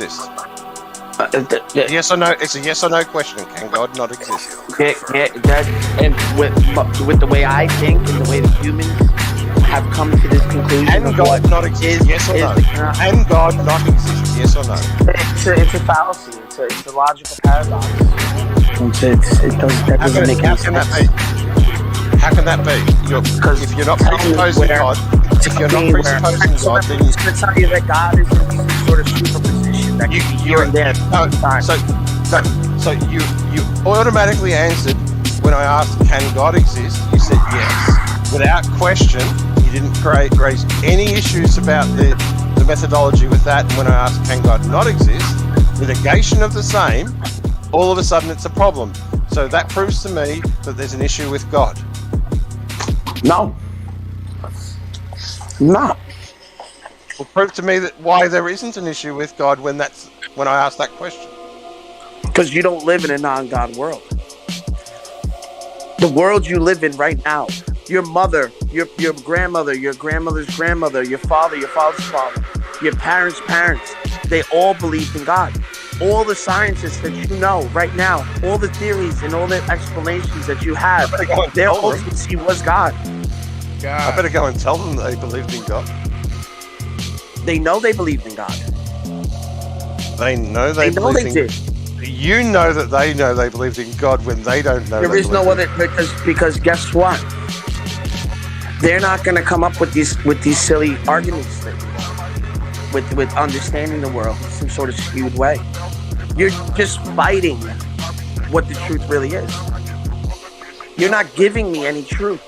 exist? Yes or no? It's a yes or no question. Can God not exist? And with the way I think and the way that humans have come to this conclusion, Can God not exist? Yes or no? Can God not exist? Yes or no? It's a fallacy. It's a logical paradox. That doesn't make any sense. How can that be? If you're not presupposing God, then I'm going to tell you that God is in some sort of superposition that you're there. So you automatically answered when I asked, can God exist? You said yes. Without question, you didn't raise any issues about the methodology with that. And when I asked, can God not exist? The negation of the same, all of a sudden it's a problem. So that proves to me that there's an issue with God. No. No. Well, prove to me that why there isn't an issue with God when I asked that question. Because you don't live in a non-God world. The world you live in right now, your mother, your grandmother, your grandmother's grandmother, your father's father, your parents' parents, they all believed in God. All the scientists that you know right now, all the theories and all the explanations that you have, their ultimacy was God. I better go and tell them that they believed in God. They know they believed in God. They know they did. You know that they know they believed in God when they don't know. There is no other, because guess what? They're not going to come up with these silly arguments with understanding the world in some sort of skewed way. You're just fighting what the truth really is. You're not giving me any truth.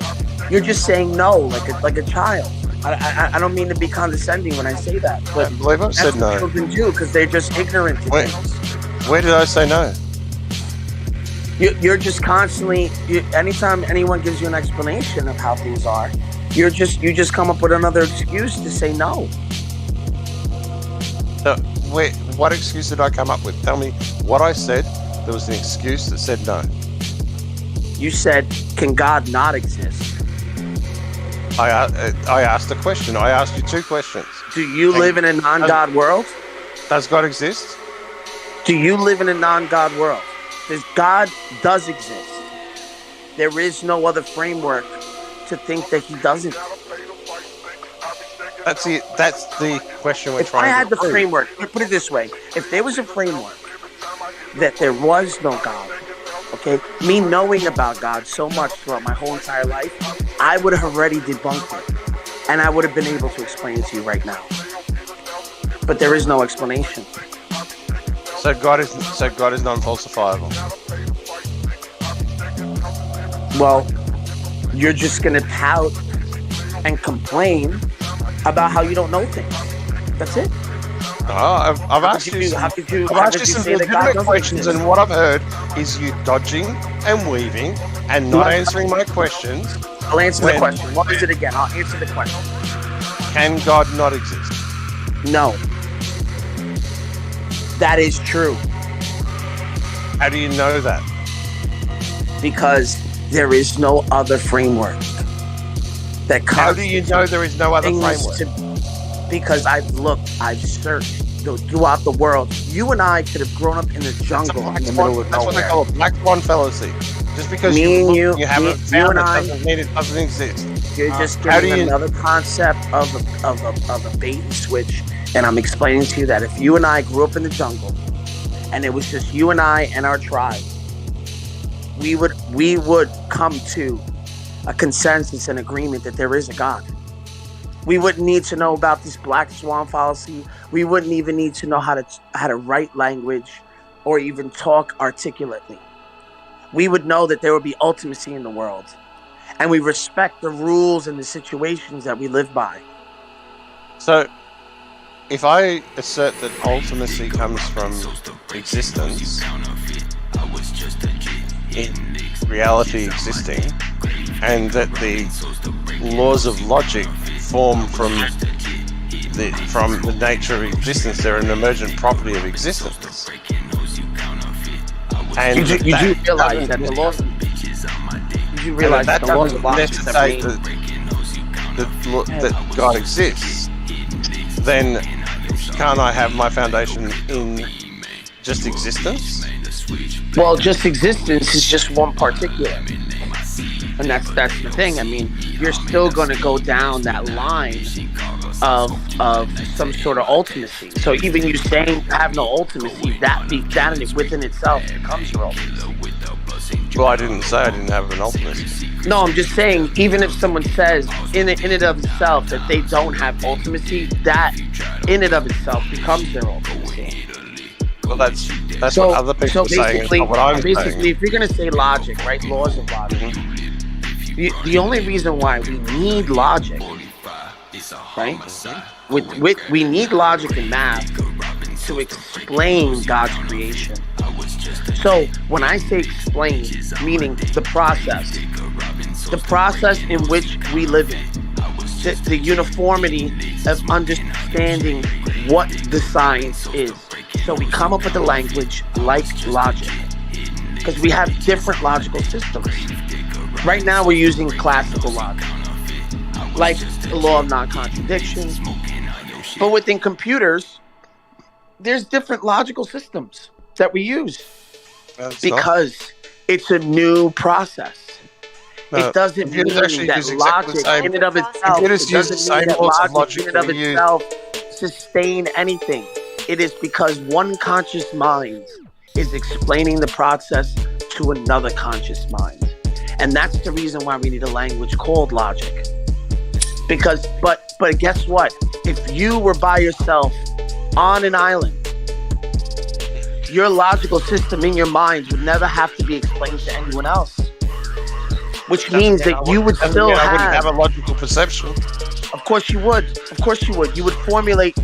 You're just saying no, like a child. I don't mean to be condescending when I say that, but I believe I said no. Children do, because they're just ignorant to things. Where did I say no? You're just constantly. Anytime anyone gives you an explanation of how things are, you just come up with another excuse to say no. So, what excuse did I come up with? Tell me what I said. There was an excuse that said no. You said, "Can God not exist?" I asked a question. I asked you two questions. Do you live in a non-God world? Does God exist? Do you live in a non-God world? God does exist. There is no other framework to think that he doesn't. That's the question we're trying to. If I had the framework, put it this way: if there was a framework that there was no God, okay, me knowing about God so much throughout my whole entire life, I would have already debunked it, and I would have been able to explain it to you right now. But there is no explanation. So God is non-falsifiable. Well, you're just gonna pout and complain about how you don't know things. That's it. I've asked you some legitimate questions, and what I've heard is you dodging and weaving and not answering my questions. I'll answer the question. What is it again? I'll answer the question. Can God not exist? No. That is true. How do you know that? Because there is no other framework that comes. How do you know there is no other framework? Because I've searched throughout the world. You and I could have grown up in the jungle in the middle of nowhere. That's what they call a black swan fallacy. Just because you haven't found it doesn't mean it doesn't exist. You're just giving another concept of a bait and switch. And I'm explaining to you that if you and I grew up in the jungle, and it was just you and I and our tribe, we would come to a consensus and agreement that there is a God. We wouldn't need to know about this black swan fallacy. We wouldn't even need to know how to write language or even talk articulately. We would know that there would be ultimacy in the world, and we respect the rules and the situations that we live by. So, if I assert that ultimacy comes from existence, in reality existing, and that the laws of logic form from the nature of existence, they're an emergent property of existence. And you do realize that the laws. You realize that the laws of logic that God exists. Then can't I have my foundation in just existence? Well, just existence is just one particular, and that's the thing. I mean, you're still going to go down that line of some sort of ultimacy. So even you saying have no ultimacy, that within itself becomes your ultimacy. Well, I didn't say I didn't have an ultimacy. No, I'm just saying, even if someone says in it of itself that they don't have ultimacy, that in it of itself becomes their ultimacy. Well, that's what other people are saying. It's not what I'm saying. Basically, if you're going to say logic, right, laws of logic, the only reason why we need logic, right, we need logic and math to explain God's creation. So when I say explain, meaning the process in which we live in, the uniformity of understanding what the science is. So we come up with a language like logic, because we have different logical systems. Right now we're using classical logic, like the law of non-contradiction. But within computers, there's different logical systems that we use because it's a new process. It doesn't mean that logic in and of itself, in and of itself sustain anything. It is because one conscious mind is explaining the process to another conscious mind. And that's the reason why we need a language called logic. Because, but guess what? If you were by yourself on an island, your logical system in your mind would never have to be explained to anyone else. Which means that you would still I wouldn't have a logical perception. Of course you would. You would formulate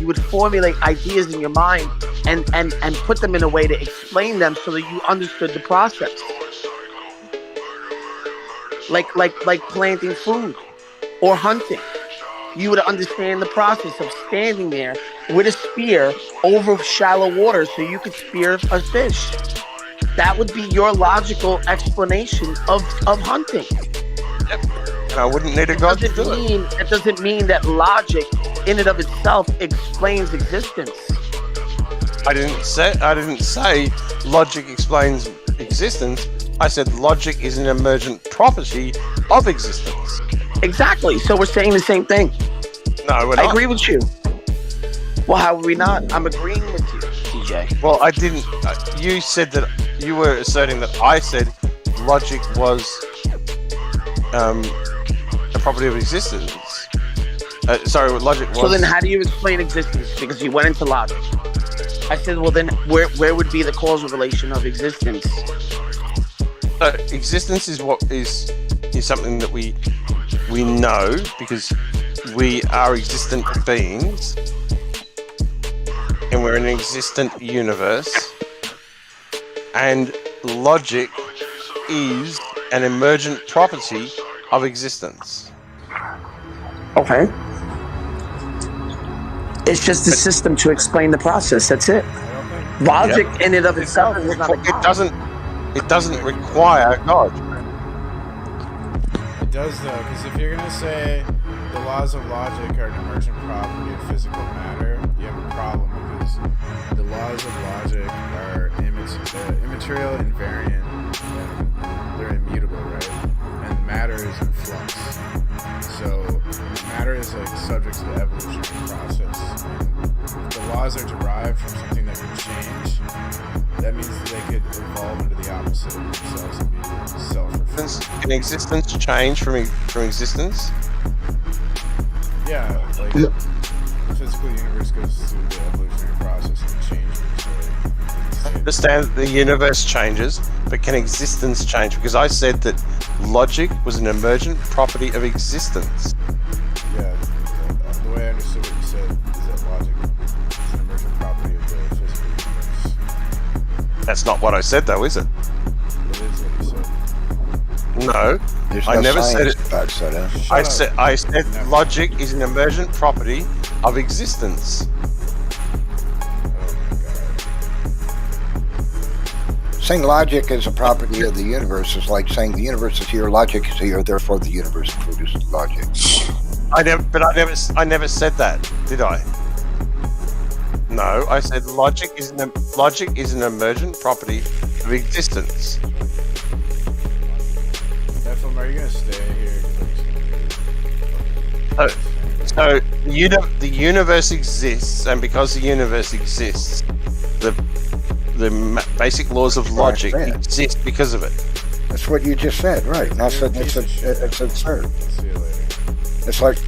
ideas in your mind and put them in a way to explain them so that you understood the process. Like planting food or hunting. You would understand the process of standing there with a spear over shallow water so you could spear a fish. That would be your logical explanation of hunting. Yep. I wouldn't need a god to do it. That doesn't mean that logic in and of itself explains existence. I didn't say logic explains existence. I said logic is an emergent property of existence. Exactly. So we're saying the same thing. No, we're not. I agree with you. Well, how are we not? I'm agreeing with you, TJ. Well, I didn't. You said that you were asserting that I said logic was a property of existence. Sorry, what logic was. So then how do you explain existence? Because you went into logic. I said, well then where would be the causal relation of existence? Existence is what is something that we know because we are existent beings and we're in an existent universe, and logic is an emergent property of existence. Okay. It's just a system to explain the process. That's it. Logic in and of itself is not a God. It doesn't require God. It does though, because if you're gonna say the laws of logic are an emergent property of physical matter, you have a problem because the laws of logic are immaterial, invariant, and they're immutable, right? And matter is in flux. So matter is like subject to the evolutionary process. And the laws are derived from something that can change. That means that they could evolve into the opposite of themselves and be self-fulfilling. Can existence change from existence? Yeah, like the physical universe goes through the evolutionary process and changes. I understand that the universe changes, but can existence change? Because I said that logic was an emergent property of existence. Yeah, the way I understood what you said is that logic is an emergent property of the physical universe. That's not what I said, though, is it? It is what you said. No, There's I no never said it. back side, huh? I said logic is an emergent property of existence. Saying logic is a property of the universe is like saying the universe is here, logic is here, therefore the universe produces logic. I never said that, did I? No, I said logic is an emergent property of existence. Ephraim, are you gonna stay here? 'Cause So the universe exists, and because the universe exists, the basic laws of logic Right. exist because of it. That's what you just said, right? And I said You're a piece of shit. it's absurd. I'll see you later. It's like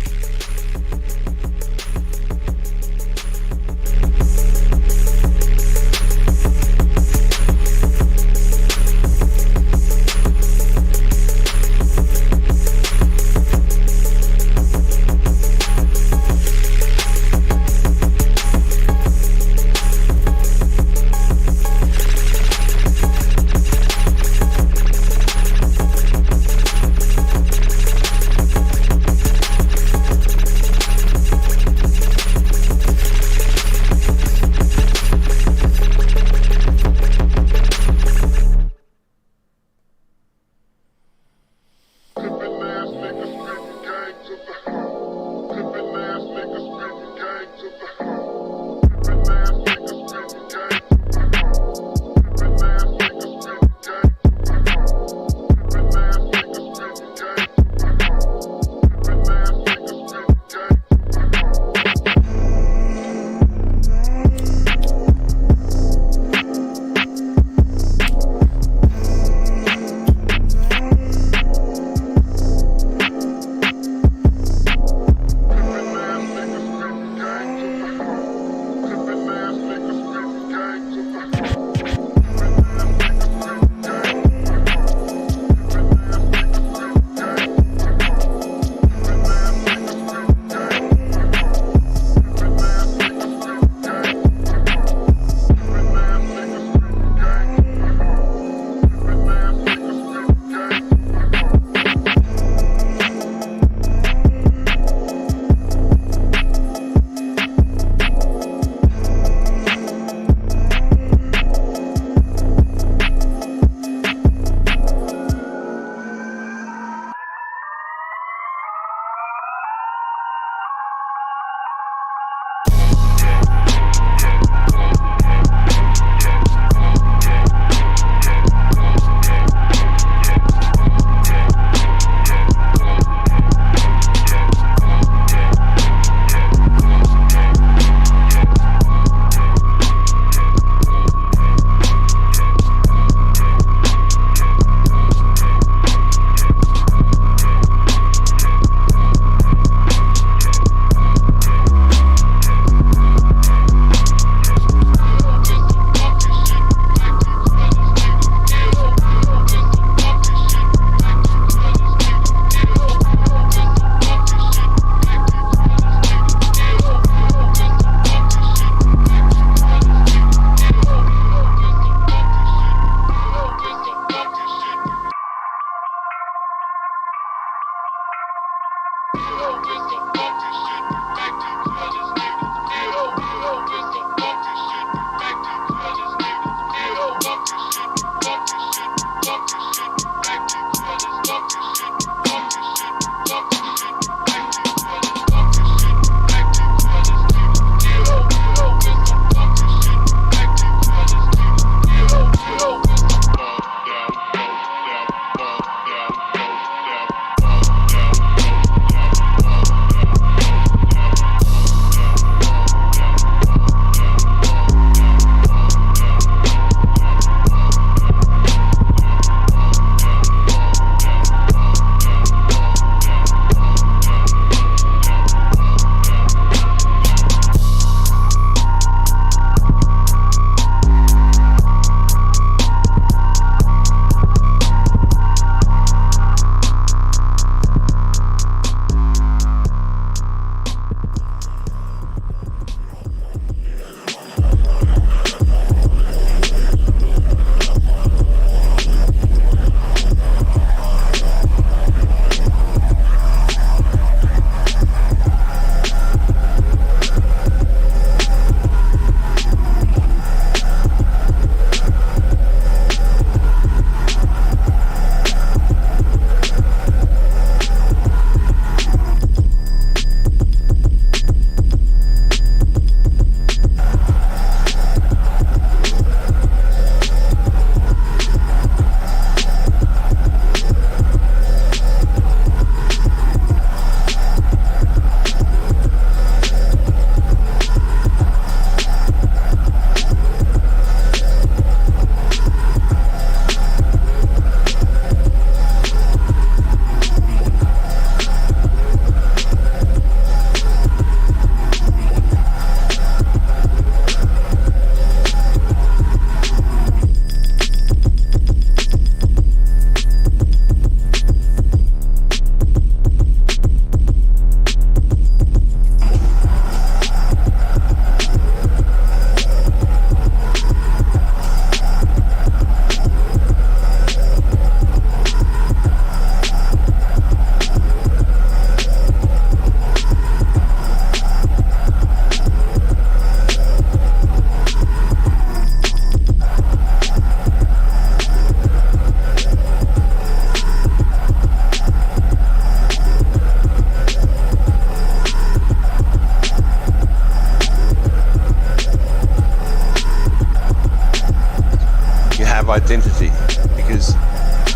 have identity, because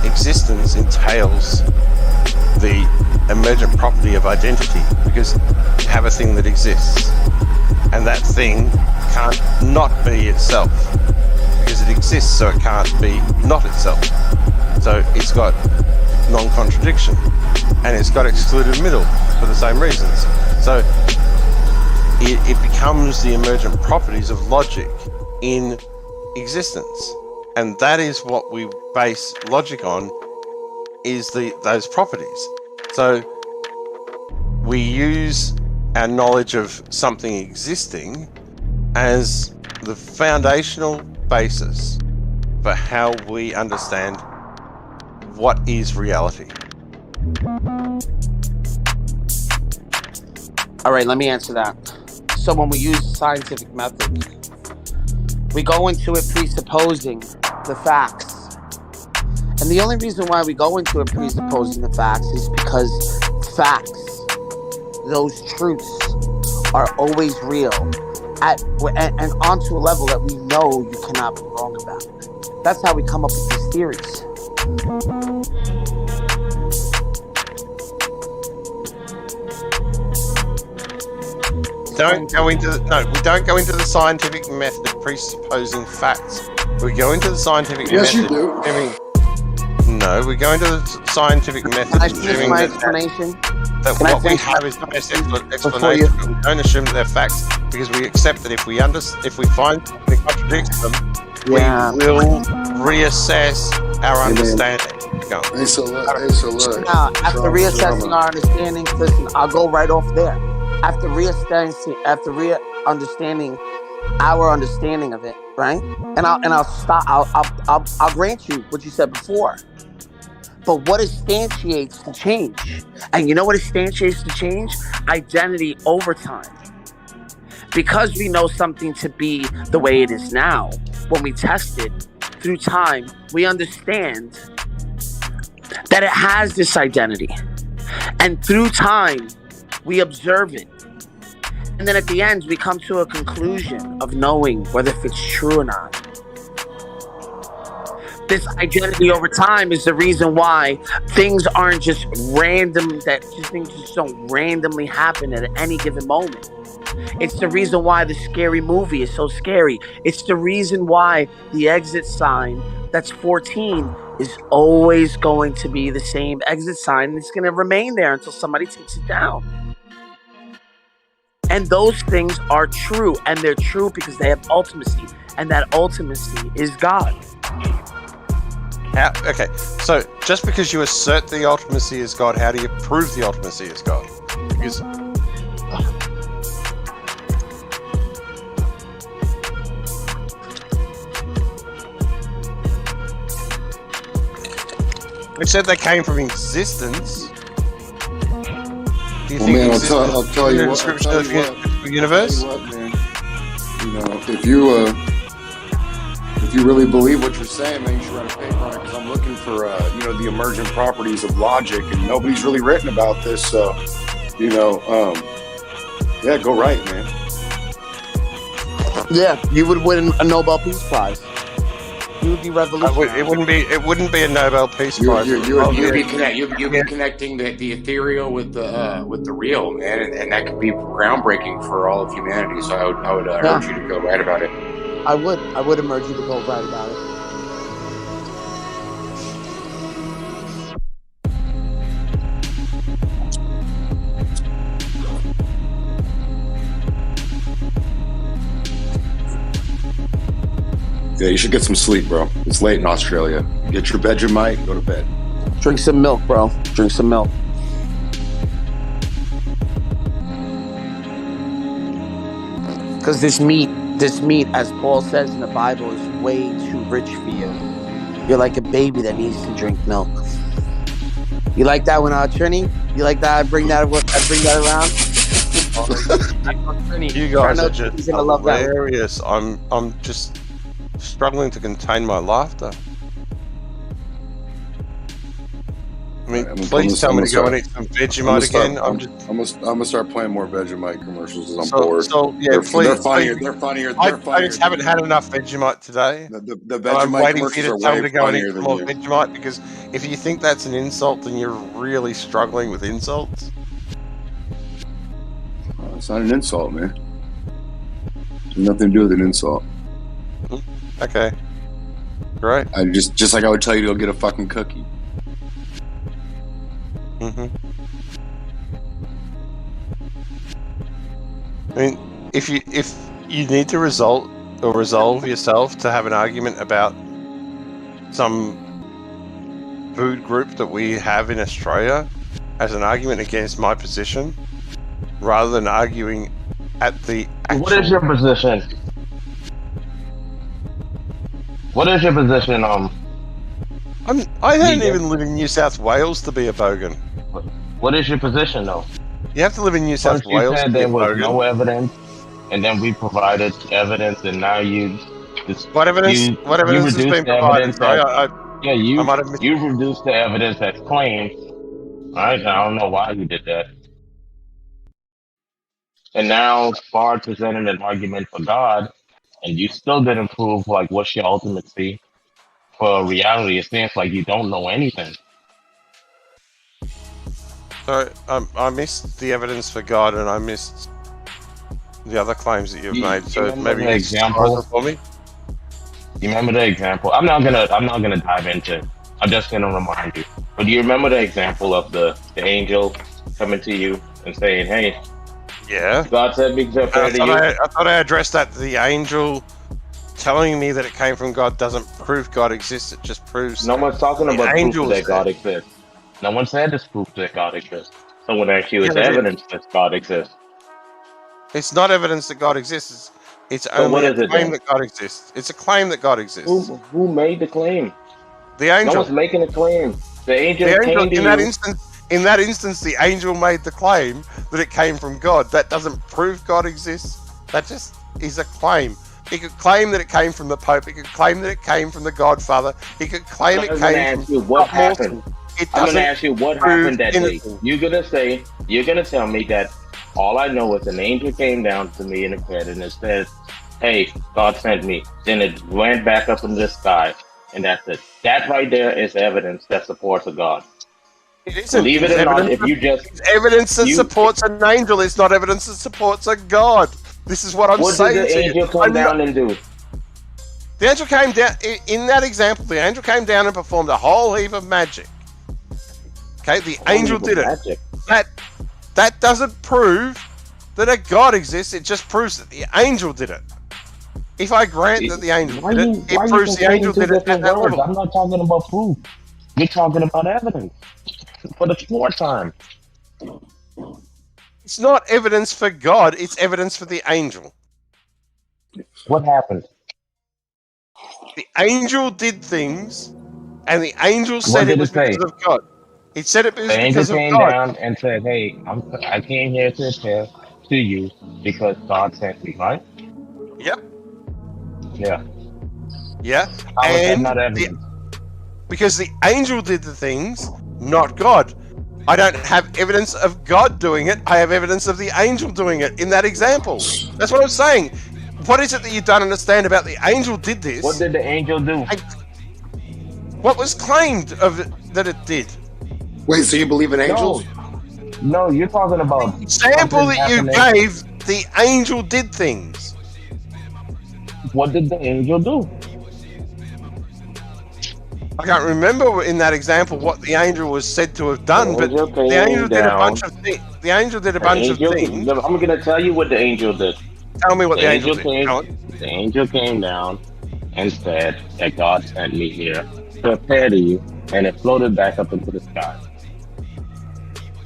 existence entails the emergent property of identity, because you have a thing that exists, and that thing can't not be itself, because it exists, so it can't be not itself. So it's got non-contradiction, and it's got excluded middle for the same reasons. So it becomes the emergent properties of logic in existence, and that is what we base logic on, is those properties. So we use our knowledge of something existing as the foundational basis for how we understand what is reality. All right, let me answer that. So when we use scientific method, we go into it presupposing the facts. And the only reason why we go into it presupposing the facts is because facts, those truths, are always real and onto a level that we know you cannot be wrong about. That's how we come up with these theories. We don't go into the scientific method presupposing facts. We go into the scientific method. Yes, you do. No, we go into the scientific method. Can I finish my explanation? That what we have is the best explanation. We don't assume that they're facts, because we accept that if we find something that contradicts them, we will reassess our understanding. Go. Hey, so look. Now, after reassessing our understanding, listen, I'll go right off there. After understanding our understanding of it, right? And I'll stop. I'll grant you what you said before. But what instantiates the change? And you know what instantiates the change? Identity over time. Because we know something to be the way it is now, when we test it through time, we understand that it has this identity. And through time, we observe it. And then at the end, we come to a conclusion of knowing whether if it's true or not. This identity over time is the reason why things aren't just random, things just don't randomly happen at any given moment. It's the reason why the scary movie is so scary. It's the reason why the exit sign that's 14 is always going to be the same exit sign, and it's going to remain there until somebody takes it down. And those things are true, and they're true because they have ultimacy, and that ultimacy is God. Okay, so just because you assert the ultimacy is God, how do you prove the ultimacy is God? Because we said they came from existence. Do you think I'll tell you what. Description of the universe? I'll tell you what, man. You know, if you really believe what you're saying, man, you should write a paper on it, because I'm looking for, the emergent properties of logic, and nobody's really written about this. So, yeah, go right, man. Yeah, you would win a Nobel Peace Prize. You would be revolutionary. It wouldn't be a Nobel Peace Prize. You'd be connecting the ethereal with the real, man, and that could be groundbreaking for all of humanity. So I would urge you to go right about it. I would urge you to go right about it. Yeah, you should get some sleep, bro. It's late in Australia. Get your Vegemite, go to bed. Drink some milk, bro. Drink some milk. Because this meat, as Paul says in the Bible, is way too rich for you. You're like a baby that needs to drink milk. You like that one, Trini? You like that? I bring that around. You guys are just hilarious. I'm just struggling to contain my laughter. I mean, I'm please tell me to go and eat some I'm Vegemite again. I'm gonna start playing more Vegemite commercials as I'm So, bored. yeah, They're please. funnier. Please. They're funnier. I They're funnier. just haven't had enough Vegemite today. The And I'm Vegemite waiting for you commercials to are tell me way to go and eat funnier some than more you. Vegemite, because if you think that's an insult, then you're really struggling with insults. It's not an insult, man. It's nothing to do with an insult. Okay. Great. I just like I would tell you to go get a fucking cookie. Mm-hmm. I mean, if you need to resolve yourself to have an argument about some food group that we have in Australia as an argument against my position, rather than arguing at the actual... What is your position? What is your position on? I don't even live in New South Wales to be a bogan. What is your position, though? You have to live in New South First you Wales to said be a there was bogan. no evidence, and then we provided evidence, and now What evidence? What evidence has been provided? Sorry, you I might have missed. you reduced the evidence as claims. I don't know why you did that. And now Bard presented an argument for God, and you still didn't prove like what's your ultimacy for reality. It seems like you don't know anything. So I missed the evidence for God, and I missed the other claims that you've made. So maybe you can example for me. You remember the example? I'm not gonna dive into it. I'm just gonna remind you. But do you remember the example of the angel coming to you and saying, "Hey, yeah, God said me to pray to you." I thought I addressed that. The angel telling me that it came from God doesn't prove God exists. It just proves. No one's talking about proof that God exists. No one said it's proof that God exists. Someone asked you, "Is evidence that God exists?" It's not evidence that God exists. It's only a claim that God exists. It's a claim that God exists. Who made the claim? The angel. No one's making a claim. The angel came to in that instance, the angel made the claim that it came from God. That doesn't prove God exists. That just is a claim. He could claim that it came from the Pope. He could claim that it came from the Godfather. He could claim it came from... What happened? I'm going to ask you what happened that day. You're going to tell me that all I know is an angel came down to me in a bed and it said, "Hey, God sent me." Then it went back up in the sky, and that's it. That right there is evidence that supports a God. It isn't. Believe it or not, if you just... It's evidence that supports an angel. It's not evidence that supports a God. This is what I'm saying to you. What did the angel come down and do? The angel came down, in that example, the angel came down and performed a whole heap of magic. Okay, the angel did it. That doesn't prove that a God exists. It just proves that the angel did it. If I grant that the angel did it, it proves the angel did it at that level. I'm not talking about proof. We're talking about evidence. For the fourth time. It's not evidence for God. It's evidence for the angel. What happened? The angel did things, and the angel said it was because of God. He said it was because of God. The angel came down and said, "Hey, I came here to tell to you because God sent me," right? Yep. Yeah. Yeah. How is that not evidence? Because the angel did the things, not God. I don't have evidence of God doing it. I have evidence of the angel doing it in that example. That's what I'm saying. What is it that you don't understand about the angel did this? What did the angel do? What was claimed of it that it did? Wait, so you believe in angels? No, you're talking about... The example that you gave, the angel did things. What did the angel do? I can't remember in that example what the angel was said to have done, but the angel did a bunch of things. The angel did a bunch of things. I'm going to tell you what the angel did. Tell me what the angel did. The angel came down and said that God sent me here to appear to you, and it floated back up into the sky.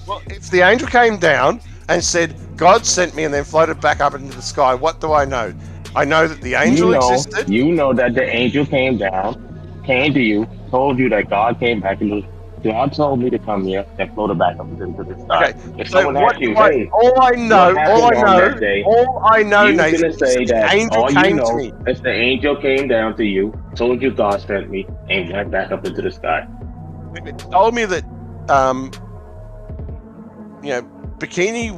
Well, if the angel came down and said, "God sent me," and then floated back up into the sky, what do I know? I know that the angel existed. You know that the angel came down, came to you, told you that God came back into. God told me to come here and floated back up into the sky. Okay. If someone asked you, "Hey, all I know, you're Nathan, gonna say that angel came to me. If the angel came down to you, told you God sent me, and went back up into the sky. If it told me that bikini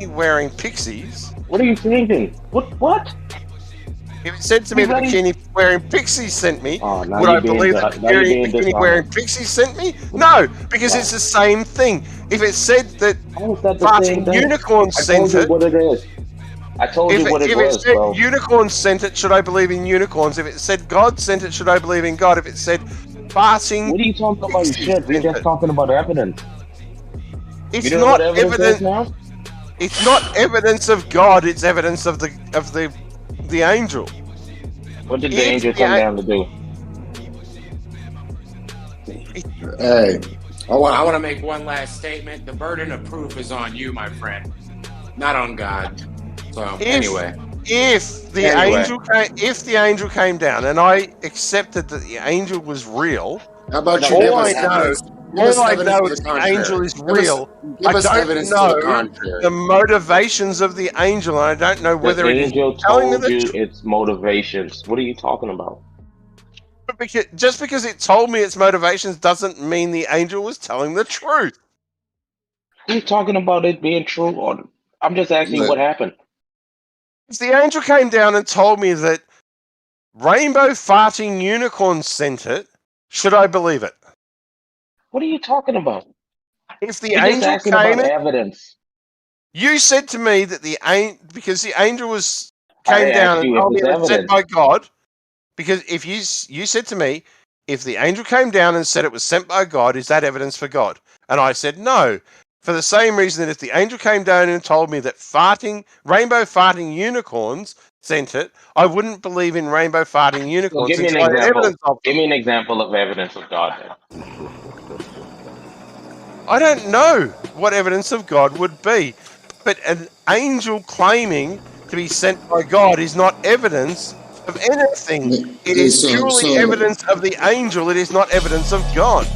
wearing pixies. What are you thinking? What? If it said to me the bikini wearing pixies sent me, would I believe that the bikini wearing pixies sent me? No, because it's the same thing. If it said that farting unicorns sent it, what it is. I told you what it was, If it said bro. unicorns sent it, should I believe in unicorns? If it said God sent it, should I believe in God? If it said farting... What are you talking about, shit? We're just talking about evidence. It's not evidence. It's not evidence of God. It's evidence of the angel. What did the angel come down to do? Hey, I want to make one last statement. The burden of proof is on you, my friend, not on God. So if the angel came down and I accepted that the angel was real, how about you? All I know is the angel is real. I don't know the motivations of the angel, and I don't know whether the it angel is telling me told you its motivations. What are you talking about? Just because it told me its motivations doesn't mean the angel was telling the truth. Are you talking about it being true, or I'm just asking what happened? If the angel came down and told me that rainbow farting unicorns sent it, should I believe it? What are you talking about? If the angel came in, evidence. You said to me that because the angel came down and told me it was sent by God. Because if you said to me, if the angel came down and said it was sent by God, is that evidence for God? And I said no. For the same reason that if the angel came down and told me that rainbow farting unicorns sent it, I wouldn't believe in rainbow farting unicorns. Give me an example. Give me an example of evidence of God then. I don't know what evidence of God would be, but an angel claiming to be sent by God is not evidence of anything. It is purely evidence of the angel. It is not evidence of God.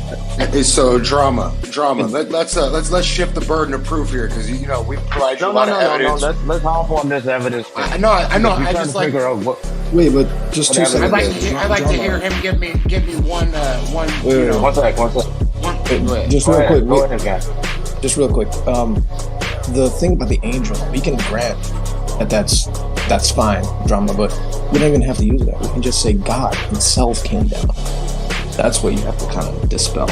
So drama. Let's shift the burden of proof here, because we provide a lot of evidence. Let's hop on this evidence. I know. I just like. Wait, but just 2 seconds. I'd like to hear him give me one. One sec. Just real quick. Go ahead, guys. Just real quick. The thing about the angel, we can grant that that's fine, drama, but we don't even have to use that. We can just say God himself came down. That's what you have to kind of dispel.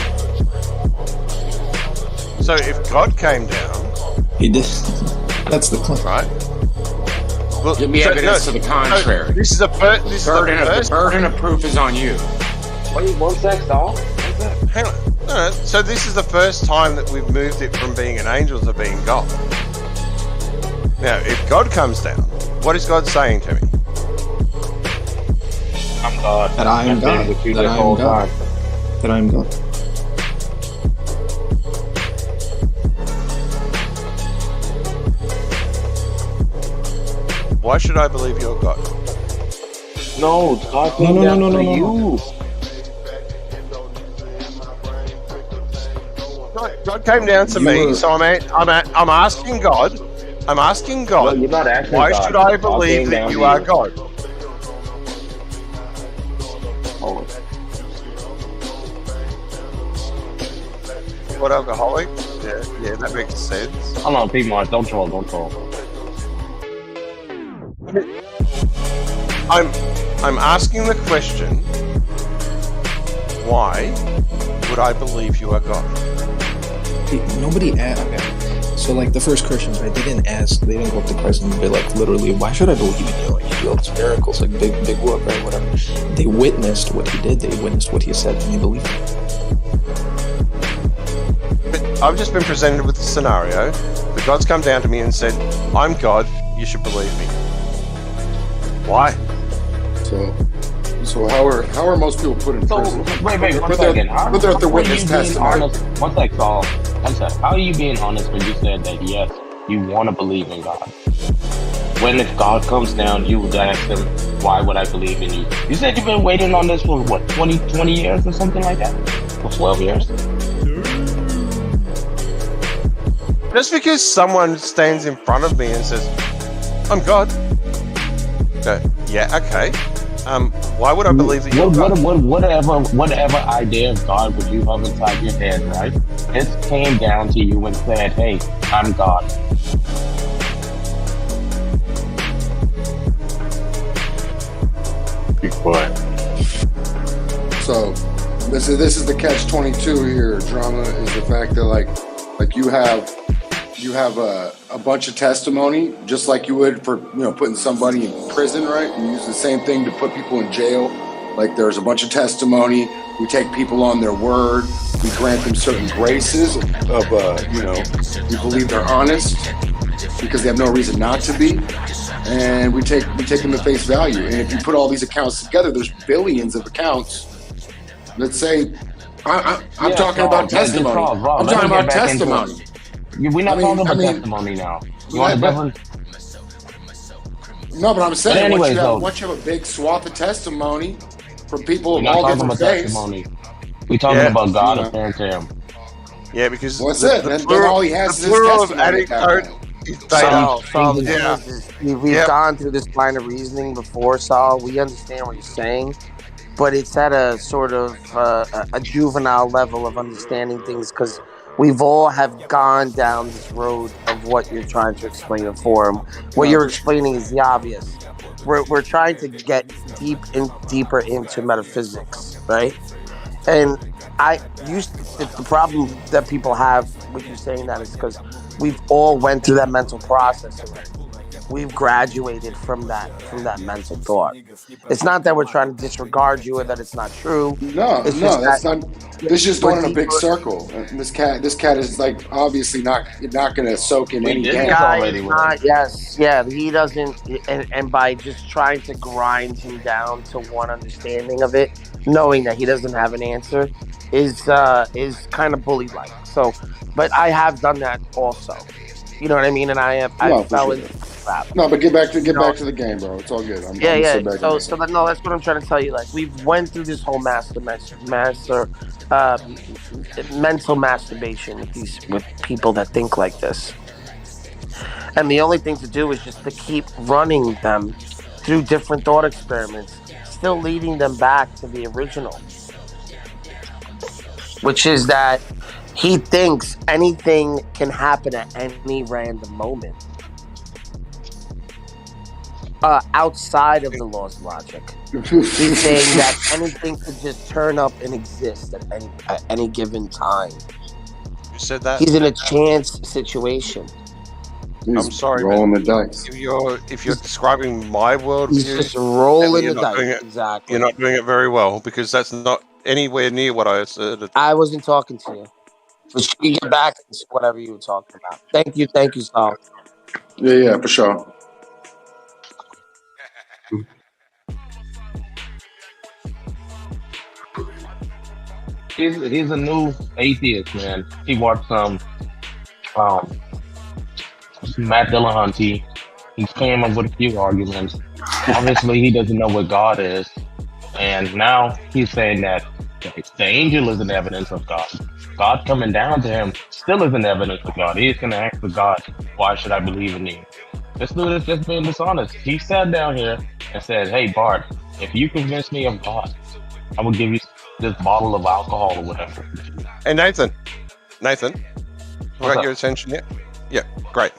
So if God came down, he did. That's the claim, right? Well, give me evidence to the contrary. This is the burden of proof is on you. Wait, 1 sec, Saul. Hang on. No, so this is the first time that we've moved it from being an angel to being God. Now, if God comes down, what is God saying to me? I'm God. That I am God. That I am God. That I am God. Why should I believe you're God? No, God came down for you. God came down to me, so I'm asking God. I'm asking God. No, you're not asking why God. should I believe that you are God? Oh. What, alcoholic? Yeah, that makes sense. Hold on, people, don't troll. I'm asking the question, why would I believe you are God? Nobody asked. Okay. So, like, the first Christians, right? They didn't go up to Christ and be like, literally, why should I believe in you? Like, you do all these miracles, like big work, right? Whatever. They witnessed what he did. They witnessed what he said, and they believed him. But I've just been presented with a scenario that God's come down to me and said, I'm God, you should believe me. Why? So how are most people put in prison? Wait, 1 second. Put their witness testimony. 1 sec, Saul. 1 sec. How are you being honest when you said that, yes, you want to believe in God? When if God comes down, you would ask him, why would I believe in you? You said you've been waiting on this for, what, 20 years or something like that? For 12 years? Just because someone stands in front of me and says, I'm God. Go, yeah, okay. Why would I believe that you're God? Whatever idea of God would you have inside your head, right? It came down to you and said, "Hey, I'm God." Be quiet. So this is the catch-22 here. Drama is the fact that like you have a bunch of testimony, just like you would for putting somebody in prison, right? You use the same thing to put people in jail. Like there's a bunch of testimony. We take people on their word. We grant them certain graces of we believe they're honest because they have no reason not to be, and we take them at face value. And if you put all these accounts together, there's billions of accounts. Let's say I'm talking about testimony. I'm talking about testimony. We're not talking about testimony now. You want a different? No, but I'm saying once you have a big swath of testimony from people of all different faiths. We're talking about God appearing to him. Yeah, because then all he has is his testimony. We've gone through this line of reasoning before, Saul. We understand what you're saying, but it's at a sort of a juvenile level of understanding things because we've all have gone down this road of what you're trying to explain it for him. What you're explaining is the obvious. We're trying to get deeper into metaphysics, right? And the problem that people have with you saying that is because we've all went through that mental process already. We've graduated from that mental thought. It's not that we're trying to disregard you or that it's not true. No, that's not. This is just going in a big circle. And this cat is like obviously not going to soak in any game. He doesn't. And by just trying to grind him down to one understanding of it, knowing that he doesn't have an answer, is kind of bully-like. So, but I have done that also. You know what I mean? And I fell into crap. No, but get back to the game, bro. It's all good. So that's what I'm trying to tell you. Like we've went through this whole mental masturbation with people that think like this, and the only thing to do is just to keep running them through different thought experiments, still leading them back to the original, which is that he thinks anything can happen at any random moment. Outside of the laws of logic. He's saying that anything could just turn up and exist at any given time. You said that? He's in a chance situation. I'm sorry, rolling man. the dice. If you're describing my worldview, he's just rolling the dice. Exactly. You're not doing it very well because that's not anywhere near what I asserted. I wasn't talking to you. But you can get back to whatever you were talking about. Thank you, Saul. Yeah, for sure. He's a new atheist, man. He watched Matt Dillahunty. He came up with a few arguments. Obviously, he doesn't know what God is, and now he's saying that the angel is an evidence of God. God coming down to him still is an evidence of God. He's going to ask the God, "Why should I believe in you?" This dude is just being dishonest. He sat down here and said, "Hey, Bart, if you convince me of God, I will give you this bottle of alcohol or whatever." Hey, Nathan, I got your attention yet? Yeah, great.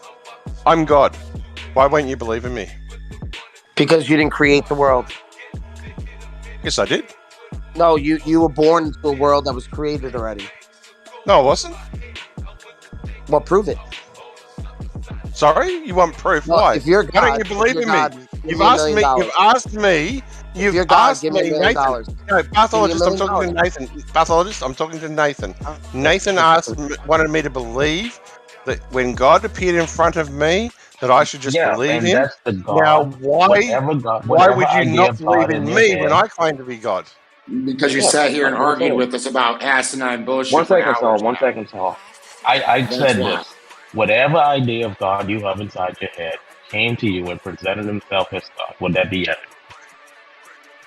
I'm God. Why won't you believe in me? Because you didn't create the world. Yes, I did. No, you were born into a world that was created already. No, I wasn't. Well, prove it. Sorry? You want proof? No, why? If you're God, why don't you believe in me? You've asked me, Nathan. No, pathologist, I'm talking to Nathan. Pathologist, I'm talking to Nathan. Nathan wanted me to believe that when God appeared in front of me, that I should just believe him. Now, why would you not believe in me when I claim to be God? Because you sat here and argued with us about asinine bullshit. One second, Saul. I said this. Whatever idea of God you have inside your head came to you and presented himself as God, would that be evidence?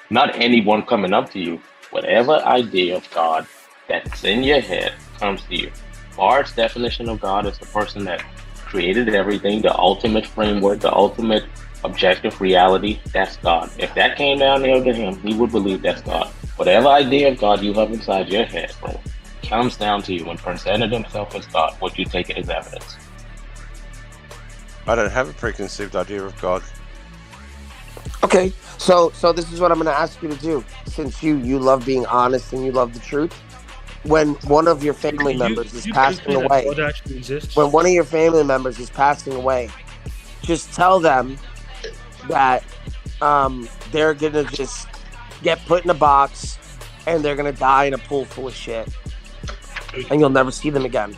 Not anyone coming up to you. Whatever idea of God that's in your head comes to you. Bart's definition of God is the person that created everything, the ultimate framework, the ultimate objective reality, that's God. If that came down there to him, he would believe that's God. Whatever idea of God you have inside your head, bro, comes down to you. When presented himself as God, would you take it as evidence? I don't have a preconceived idea of God. Okay, so this is what I'm going to ask you to do. Since you love being honest and you love the truth, when one of your family members is passing away, when one of your family members is passing away, just tell them that they're going to just get put in a box and they're going to die in a pool full of shit. And you'll never see them again.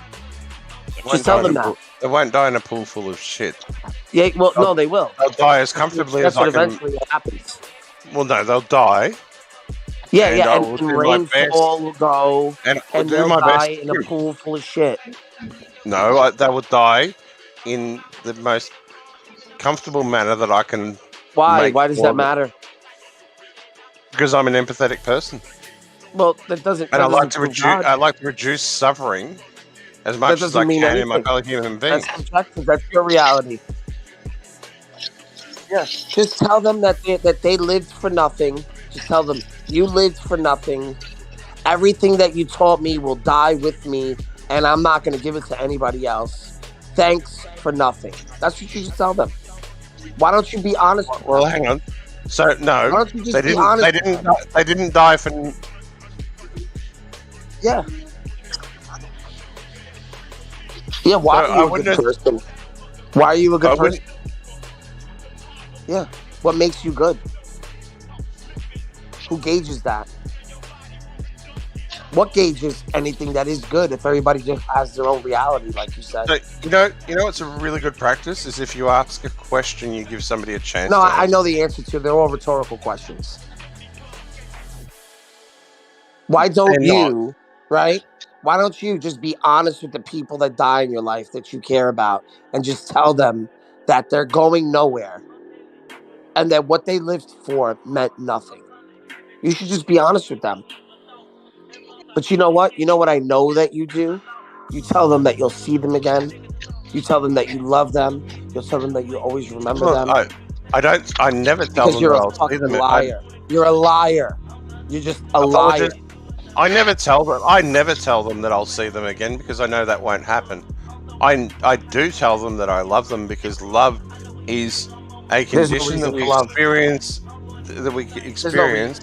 Just tell them that. They won't die in a pool full of shit. Yeah, well, no, they will. They'll die as comfortably as I can. That's what eventually happens. Well, no, they'll die. Yeah, and rainfall will go, and they'll die in a pool full of shit. No, they will die in the most comfortable manner that I can. Why? Why does that matter? Because I'm an empathetic person. Well, that doesn't. And I like to reduce suffering as much as I can in my fellow human beings. That's your reality. Yeah. Just tell them that they lived for nothing. Just tell them you lived for nothing. Everything that you taught me will die with me, and I'm not going to give it to anybody else. Thanks for nothing. That's what you just tell them. Why don't you be honest? Well, hang on. So no, why don't you just be honest? They didn't die for. Yeah. Yeah. Why are you a good person? Why are you a good person? Yeah. What makes you good? Who gauges that? What gauges anything that is good if everybody just has their own reality, like you said? So, you know what's a really good practice is if you ask a question, you give somebody a chance. No, I know the answer to. They're all rhetorical questions. Why don't you, right? Why don't you just be honest with the people that die in your life that you care about and just tell them that they're going nowhere and that what they lived for meant nothing? You should just be honest with them. But you know what? You know what I know that you do? You tell them that you'll see them again. You tell them that you love them. You'll tell them that you always remember them. I never tell them you're that a I'll see them. Fucking liar. You're a liar. You're just a liar. I never tell them that I'll see them again because I know that won't happen. I do tell them that I love them because love is a condition that we experience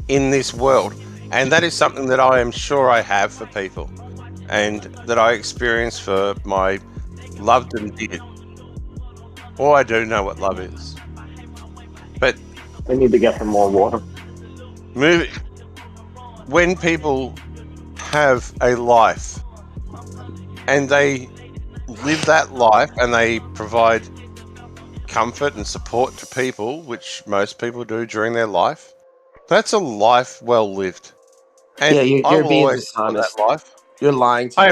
in this world. And that is something that I am sure I have for people and that I experience for my loved and dear. Or I do know what love is. But we need to get some more water. When people have a life and they live that life and they provide comfort and support to people, which most people do during their life, that's a life well lived. And you're being dishonest. That life. You're lying to I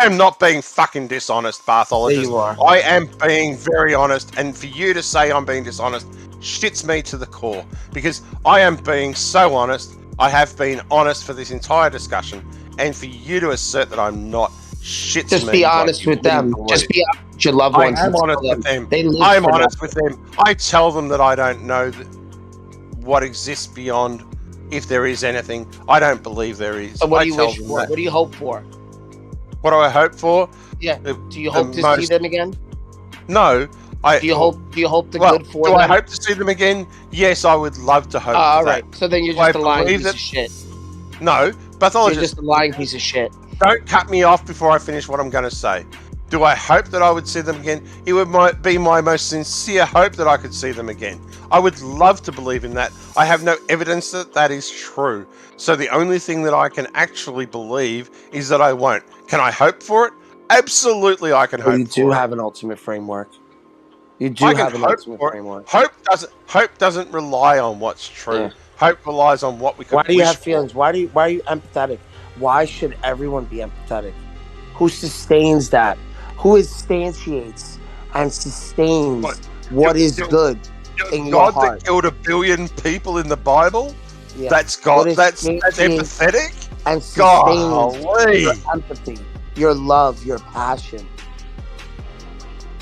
am not being fucking dishonest, pathologist. You are. I am being very honest, and for you to say I'm being dishonest shits me to the core because I am being so honest. I have been honest for this entire discussion, and for you to assert that I'm not shits just me. Be honest with them. Just be honest with your loved ones. I am honest with them. I'm honest with them. I tell them that I don't know what exists beyond. If there is anything, I don't believe there is. So what do you wish for? What do you hope for? What do I hope for? Yeah. Do you hope to see them again? No. Do you hope the good for them? Do I hope to see them again? Yes, I would love to hope. All right. So then you're just a lying piece of shit. No, pathologist. You're just a lying piece of shit. Don't cut me off before I finish what I'm going to say. Do I hope that I would see them again? It would be my most sincere hope that I could see them again. I would love to believe in that. I have no evidence that that is true. So the only thing that I can actually believe is that I won't. Can I hope for it? Absolutely, I can hope for it. You do have an ultimate framework. You do have an ultimate framework. Hope doesn't rely on what's true. Yeah. Hope relies on what we can. Why do you have feelings? Why are you empathetic? Why should everyone be empathetic? Who sustains that? Who instantiates and sustains what is good in your heart? God that killed 1 billion people in the Bible? Yeah. That's God. That's empathetic? And sustains your empathy, your love, your passion.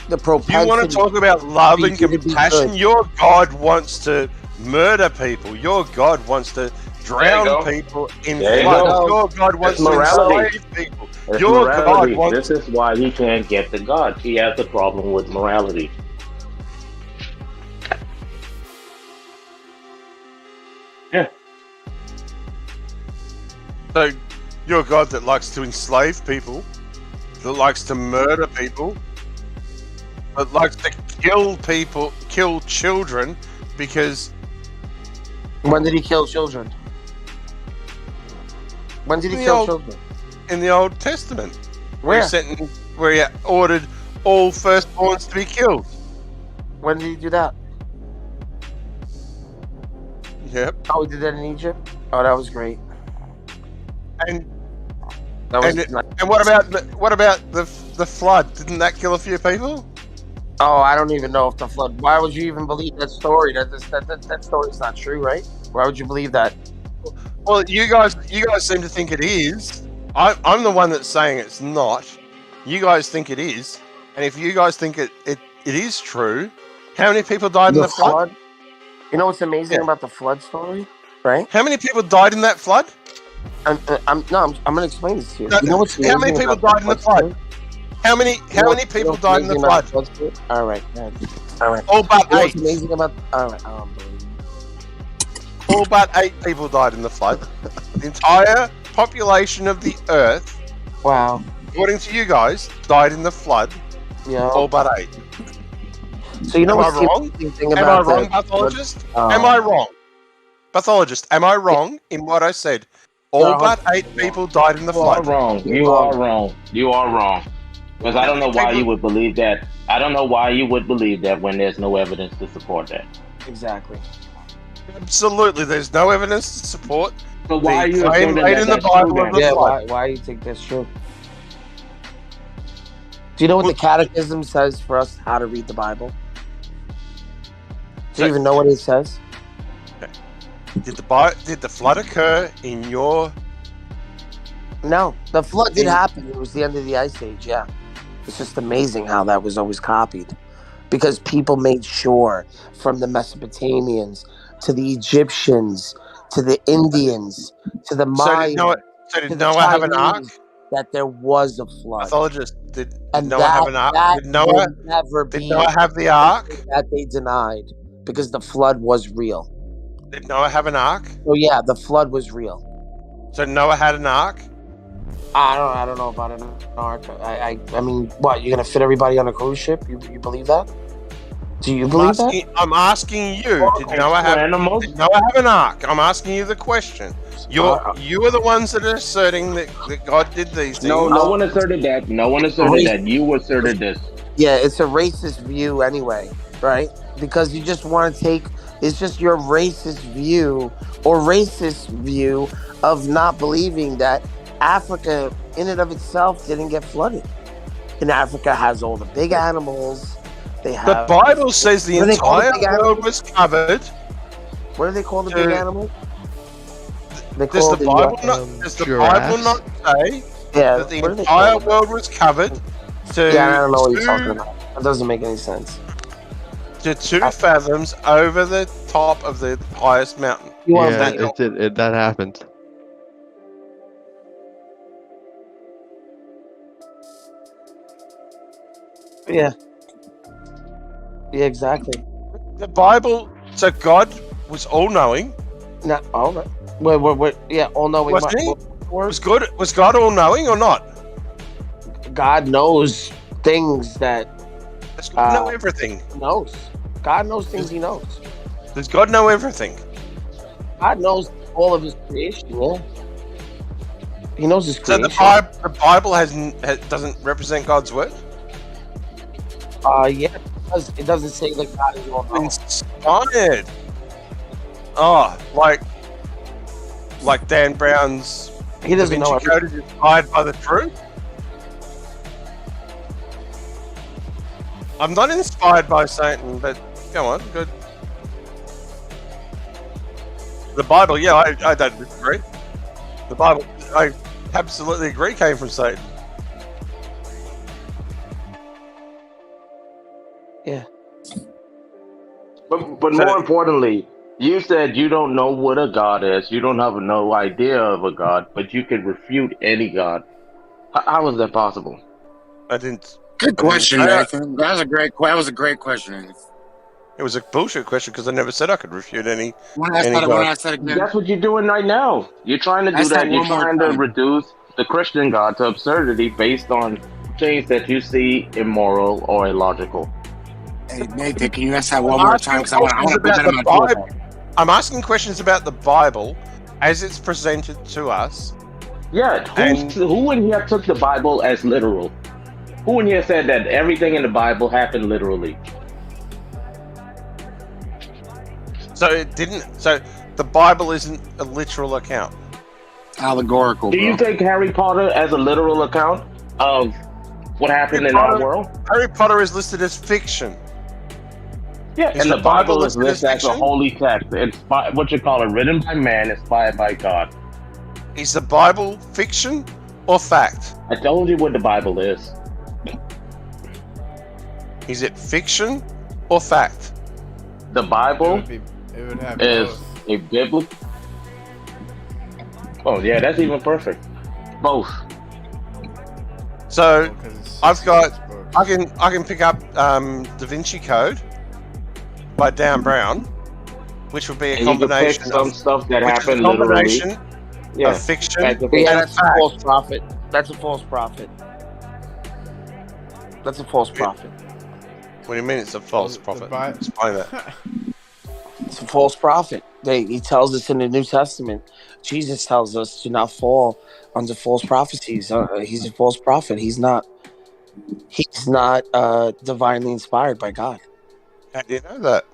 the propensity. You want to talk about love and to be compassion? good. Your God wants to murder people. Your God wants to drown people in There you floods. go. Your God wants to morality. enslave people. It's Your morality. God wants. This is why he can't get to God. He has a problem with morality. Yeah. So, you're a God that likes to enslave people, that likes to murder people, that likes to kill people, kill children, because When did he kill children? When did he The kill old- children? in the Old Testament, Where? where he ordered all firstborns to be killed. When did he do that? Yep. Oh, he did that in Egypt? Oh, that was great. And That was and what about the flood? Didn't that kill a few people? Oh, I don't even know if the flood. Why would you even believe that story? That story's not true, right? Why would you believe that? Well, you guys seem to think it is. I'm the one that's saying it's not. You guys think it is, and if you guys think it is true, how many people died in the flood? You know what's amazing about the flood story, right? How many people died in that flood? I'm going to explain this to you. You know what's How many amazing people about died in the flood? How many people died in the flood? All right, all right. All but You know 8. what's amazing about? All right, unbelievable. All but 8 people died in the flood. The entire population of the Earth, Wow. according to you guys, died in the flood. Yeah. All but 8. So you know Am I what's the wrong? interesting thing Am I about wrong, the- pathologist? Oh. Am I wrong? Pathologist, am I wrong in what I said? You're All but 8 people died in the You are flood. wrong. You are wrong. You are wrong. Because I don't know why you would believe that. I don't know why you would believe that when there's no evidence to support that. Exactly. Absolutely, there's no evidence to support So why are the you claim asserting made that in the that's true Bible then? of the Yeah. flood. Why do you think that's true? Do you know what the Catechism says for us how to read the Bible? Do you even know what it says? Did the flood occur in your? No, the flood did happen. It was the end of the Ice Age. Yeah, it's just amazing how that was always copied, because people made sure, from the Mesopotamians to the Egyptians to the Indians to the Mayans Did Noah have an ark? that there was a flood. Pathologist, did And Noah have an ark? that Did Noah will never did be Noah have the ark? that they denied, because the flood was real. Did Noah have an ark? Oh yeah, the flood was real. So Noah had an ark? I don't know about an ark. I mean, what, you're gonna fit everybody on a cruise ship? You believe that? Do you believe that? I'm asking you. Did Noah have an ark? I'm asking you the question. You are the ones that are asserting that God did these things. No one asserted that. No one asserted that. You asserted this. Yeah, it's a racist view anyway, right? Because you just want to take, it's just your racist view of not believing that Africa in and of itself didn't get flooded. And Africa has all the big animals. They have, the Bible says the What do they call the entire big world was covered. What do they call the big animals? They Does call the Bible not say that the entire world was covered to Yeah, I don't know what you're talking about. That doesn't make any sense. to 2 fathoms over the top of the highest mountain? Yeah, that happened. Yeah. Yeah, exactly. The Bible, so God was all-knowing. No, all right. Wait. Yeah, all-knowing. Was he? Was God all-knowing or not? God knows things that... Does God know everything? Knows. God knows things he knows. Does God know everything? God knows all of his creation, yeah. He knows his So creation. the Bible doesn't represent God's word? Yeah, it doesn't say that God is all-knowing. Inspired. Oh, like Dan Brown's He doesn't know Code is inspired by the truth? I'm not inspired by Satan, but go on, good. The Bible, yeah, I don't disagree. The Bible, I absolutely agree, came from Satan. Yeah. But more importantly, you said you don't know what a god is. You don't have no idea of a god, but you can refute any god. How is that possible? I didn't. Good question, Nathan. That was a great question, Nathan. It was a bullshit question because I never said I could refute any. When I said it again. That's what you're doing right now. You're trying to do that. You're trying to reduce the Christian God to absurdity based on things that you see immoral or illogical. Hey, Nathan, can you ask that one more time? Because I want to put that in my Bible. I'm asking questions about the Bible as it's presented to us. Yeah, who in here took the Bible as literal? Who in here said that everything in the Bible happened literally? So it didn't. So the Bible isn't a literal account. Allegorical. Do you take Harry Potter as a literal account of what happened in our world? Harry Potter is listed as fiction. Yeah, and the Bible is listed as a holy text. It's what you call it, written by man, inspired by God. Is the Bible fiction or fact? I told you what the Bible is. Is it fiction or fact? The Bible is both. a biblical. Oh yeah, that's even perfect. Both. So I've got. I can pick up Da Vinci Code by Dan Brown, which would be a combination of some stuff that happened literally. Yeah, of fiction. That's a false prophet. That's a false prophet. That's a false prophet. What do you mean it's a false prophet? Explain that. It's a false prophet. He tells us in the New Testament. Jesus tells us to not fall under false prophecies. He's a false prophet. He's not divinely inspired by God. How do you know that?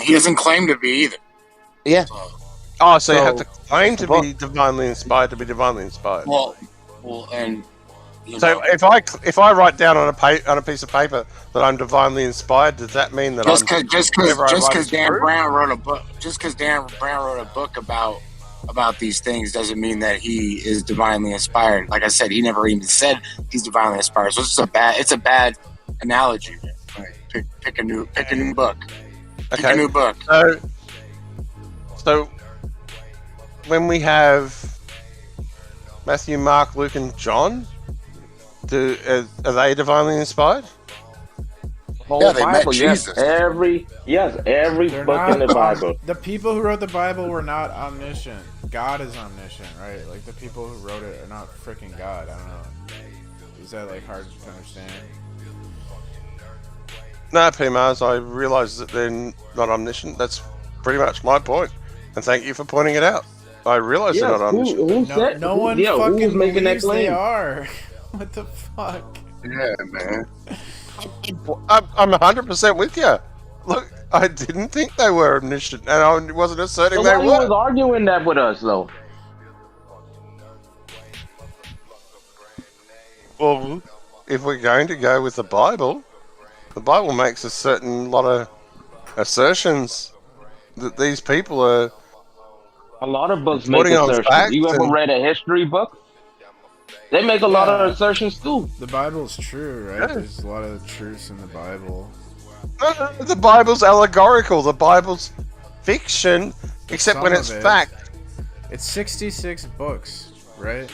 He doesn't claim to be either. Yeah. Oh, so you have to claim to be divinely inspired to be divinely inspired. Well, and so if I write down on a piece of paper that I'm divinely inspired, does that mean that just because Dan Brown wrote a book about these things doesn't mean that he is divinely inspired. Like I said, he never even said he's divinely inspired. So it's a bad analogy. Like, pick a new book. Pick a new book. So when we have Matthew, Mark, Luke, and John, are they divinely inspired? Yeah, they Bible, met Jesus. Every book in the Bible. The people who wrote the Bible were not omniscient. God is omniscient, right? Like the people who wrote it are not freaking God. I don't know. Is that like hard to understand? No, P. Mars, I realise that they're not omniscient. That's pretty much my point. And thank you for pointing it out. I realise they're not omniscient. No one fucking believes they are. What the fuck? Yeah, man. I'm 100% with you. Look, I didn't think they were omniscient, and I wasn't asserting they were. Nobody was arguing that with us, though. Well, if we're going to go with the Bible makes a certain lot of assertions that these people are. A lot of books make assertions. You ever read a history book? They make a lot of assertions too. The Bible's true, right? Yeah. There's a lot of truths in the Bible. The Bible's allegorical. The Bible's fiction, except when it's fact. It's 66 books, right?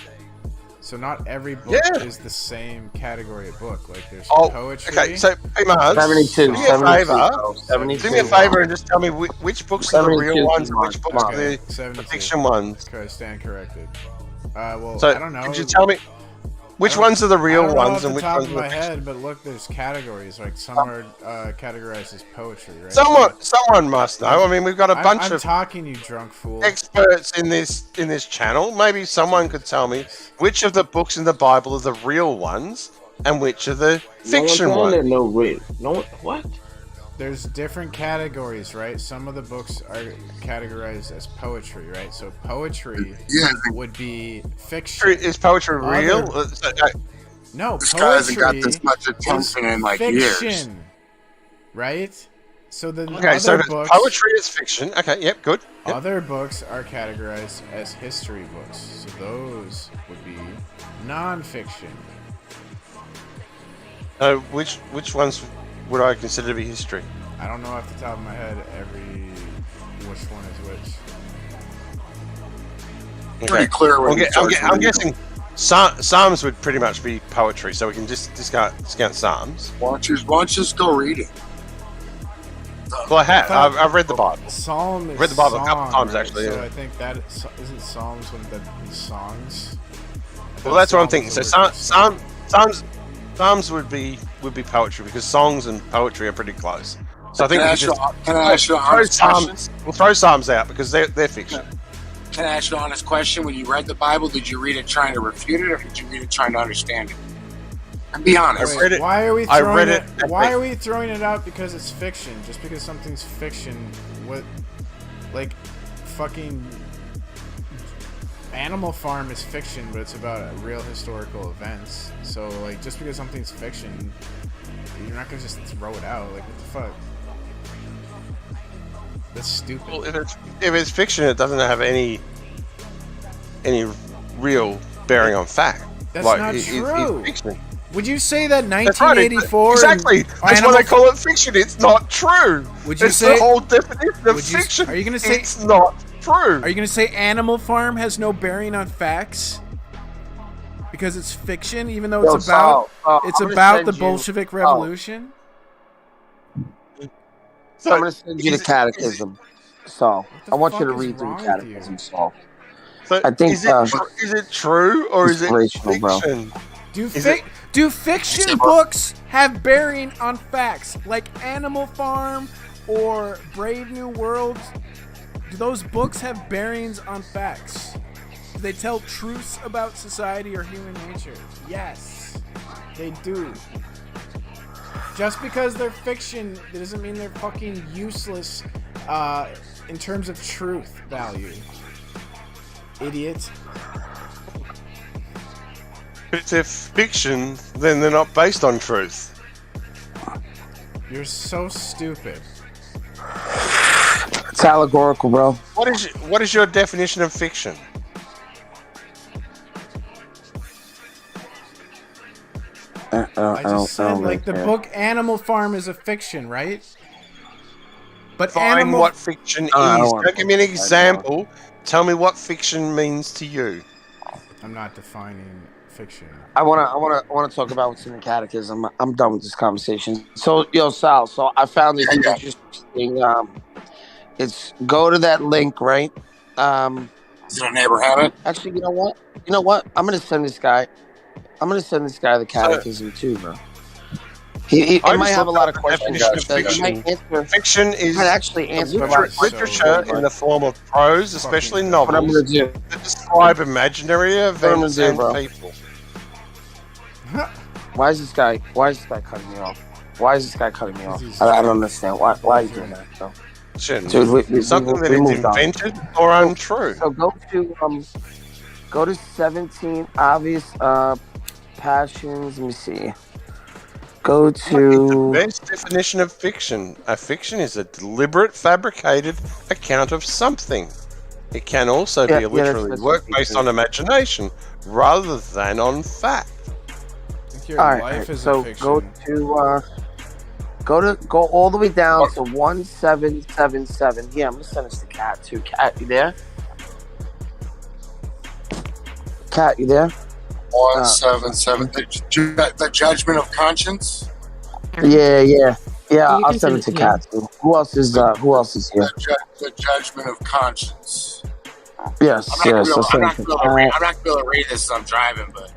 So not every book is the same category of book. Like there's poetry. Okay, so hey, Mars, 72. Do me a favor and just tell me which books are the real ones and which books are the fiction ones. Okay, stand corrected. Well, so I don't know. Could you tell me which ones are the real ones and which ones are the fiction? Head, but look, there's categories. Like some are categorized as poetry, right? Someone must know. I mean, we've got a bunch of talking, you drunk fool. Experts in this channel. Maybe someone could tell me which of the books in the Bible are the real ones and which are the fiction ones. What? There's different categories, right? Some of the books are categorized as poetry, right? So poetry would be fiction. Is poetry real? No, this guy hasn't got this much attention in like fiction, years. Right? So the books, poetry is fiction. Okay, yep, good. Yep. Other books are categorized as history books. So those would be non-fiction. Which ones would I consider to be history? I don't know off the top of my head which one is which. Pretty clear. I'm guessing Psalms would pretty much be poetry, so we can just discount Psalms. Why don't you just go read it? Well, I have. I've read the Bible. Psalm is I've read the Bible song, a couple times, right? actually. So Yeah. I think that isn't Psalms when that means songs. Well, that's what I'm thinking. So Psalms would be poetry because songs and poetry are pretty close. So I think can I ask you an honest question? We'll throw Psalms out because they're fiction. Can I ask you an honest question? When you read the Bible, did you read it trying to refute it, or did you read it trying to understand it? And be honest. I read it. Why are we I throwing read it? it. Why are we throwing it out because it's fiction? Just because something's fiction, what? Like, fucking Animal Farm is fiction, but it's about real historical events. So, like, just because something's fiction, you're not gonna just throw it out. Like, what the fuck? That's stupid. Well, if it's fiction, it doesn't have any real bearing on fact. That's like, not true. It's fiction. Would you say that That's right, 1984? exactly. That's why they call it fiction. It's not true. Would you it's say the whole definition of fiction? Are you gonna say it's not true? Are you gonna say Animal Farm has no bearing on facts because it's fiction, even though it's about the Bolshevik Revolution? So I'm going to send you the catechism. So I want you to read through the catechism. So I think is it true or is it fiction? Bro. Do fiction books have bearing on facts like Animal Farm or Brave New World? Do those books have bearings on facts? Do they tell truths about society or human nature? Yes, they do. Just because they're fiction doesn't mean they're fucking useless in terms of truth value. Idiot. If they're fiction, then they're not based on truth. You're so stupid. It's allegorical, bro. What is your definition of fiction? I just said, like, the book Animal Farm is a fiction, right? But Define what fiction is. Don't give me an example. Tell me what fiction means to you. I'm not defining fiction. I wanna talk about what's in the catechism. I'm done with this conversation. So, Sal. So I found this interesting. It's go to that link, right? Is it a neighbor habit? Actually, you know what? I'm gonna send this guy the catechism too, bro. He might have a lot of questions. Fiction is actually answer literature in the form of prose, especially novels, that describe imaginary events and people. Why is this guy cutting me off? I don't understand. Why are you doing that, bro? Dude, something that is invented or untrue. So go to 17 obvious passions. Let me see. Go to the best definition of fiction. A fiction is a deliberate, fabricated account of something. It can also be a literary work based on imagination rather than on fact. All right, so go all the way down to 1777. Yeah, I'm gonna send this to Kat too. Kat, you there? Kat, you there? 177. The judgment of conscience. Yeah. I'll send it to Kat too. Who else is here? The judgment of conscience. Yes. I'm not gonna be able to read this as I'm driving, but.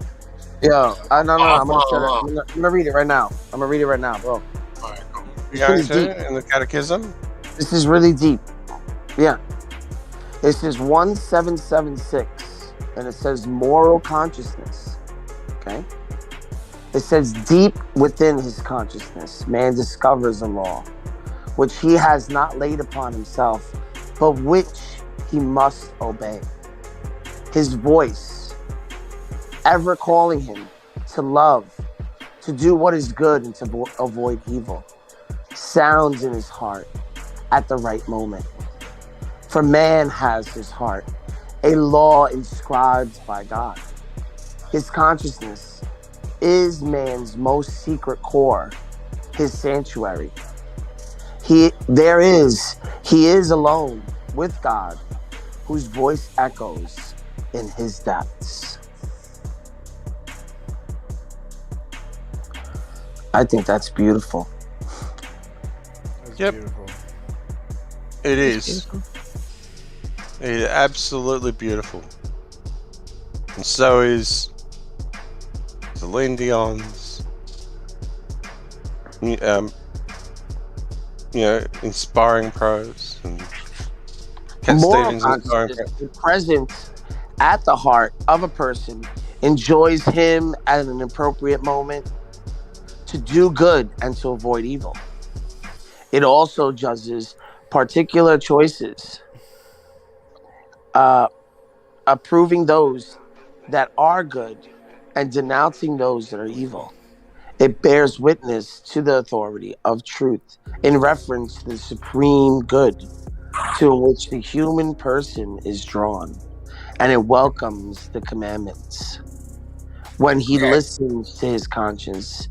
No. I'm gonna read it right now. Bro. You going to in the catechism? This is really deep. Yeah. This is 1776, and it says moral consciousness. Okay. It says deep within his consciousness, man discovers a law, which he has not laid upon himself, but which he must obey. His voice, ever calling him to love, to do what is good and to avoid evil, sounds in his heart at the right moment. For man has his heart, a law inscribed by God. His consciousness is man's most secret core, his sanctuary. He is alone with God, whose voice echoes in his depths. I think that's beautiful. That's Yep. beautiful. It is. It is absolutely beautiful. And so is Celine Dion's, inspiring prose, and Cat Moral Stevens' inspiring consciousness prose. is present at the heart of a person, enjoys him at an appropriate moment to do good and to avoid evil. It also judges particular choices, approving those that are good and denouncing those that are evil. It bears witness to the authority of truth in reference to the supreme good to which the human person is drawn, and it welcomes the commandments. When he listens to his conscience,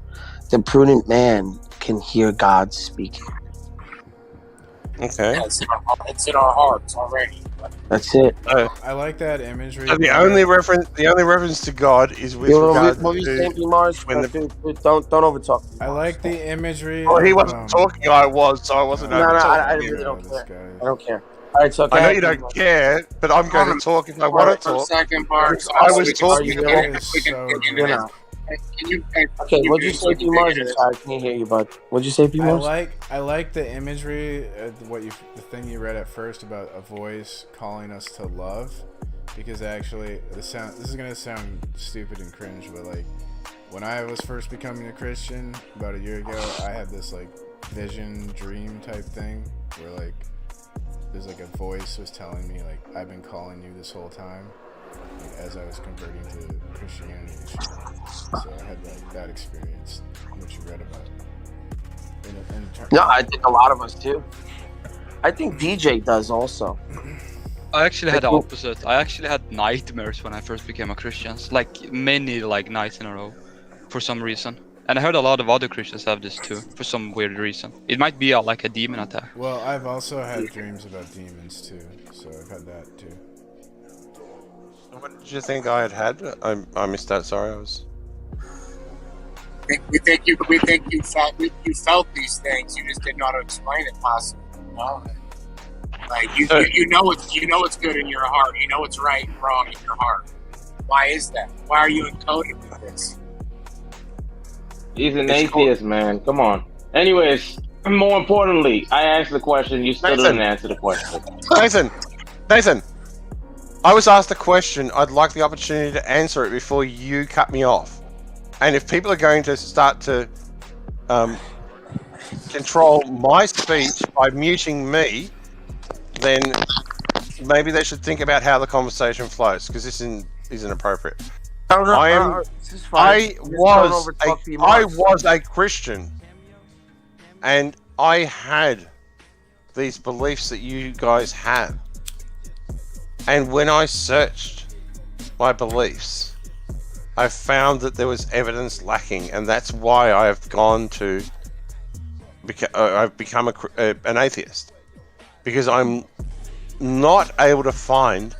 the prudent man can hear God speaking. Okay. Yeah, it's in our hearts already. That's it. I like that imagery. So the only reference to God is with regard What were you saying, P. Mars? when Don't overtalk me. I like the imagery. Well, he of, wasn't talking. I was, so I wasn't No, over talking. I really don't care. I don't care. All right, so I know you don't care, but I'm going to talk if I want to talk. Second, Bart. I was talking about. Okay, what'd you say, P. Mars? I can't hear you, bud. What'd you say, P. Mars? I like the imagery. The thing you read at first about a voice calling us to love, because actually this is gonna sound stupid and cringe, but like when I was first becoming a Christian about a year ago, I had this like vision dream type thing where like there's like a voice was telling me like I've been calling you this whole time, like, as I was converting to Christianity and shit. So I had like that experience, which you read about. No, I think a lot of us do. I think DJ does also. I actually had the opposite. I actually had nightmares when I first became a Christian, like many like nights in a row, for some reason. And I heard a lot of other Christians have this too, for some weird reason. It might be like a demon attack. Well, I've also had dreams about demons too, so I've had that too. What did you think I had? I missed that. Sorry, I was. We think you felt these things. You just didn't know how to explain it, possibly. No? Like you know it's good in your heart. You know it's right and wrong in your heart. Why is that? Why are you encoded with this? He's an atheist, man. Come on. Anyways, more importantly, I asked the question. You still didn't answer the question. Nathan, I was asked a question. I'd like the opportunity to answer it before you cut me off. And if people are going to start to control my speech by muting me, then maybe they should think about how the conversation flows, because this isn't appropriate. I was a Christian, and I had these beliefs that you guys have. And when I searched my beliefs, I found that there was evidence lacking, and that's why I've gone to. I've become an atheist, because I'm not able to find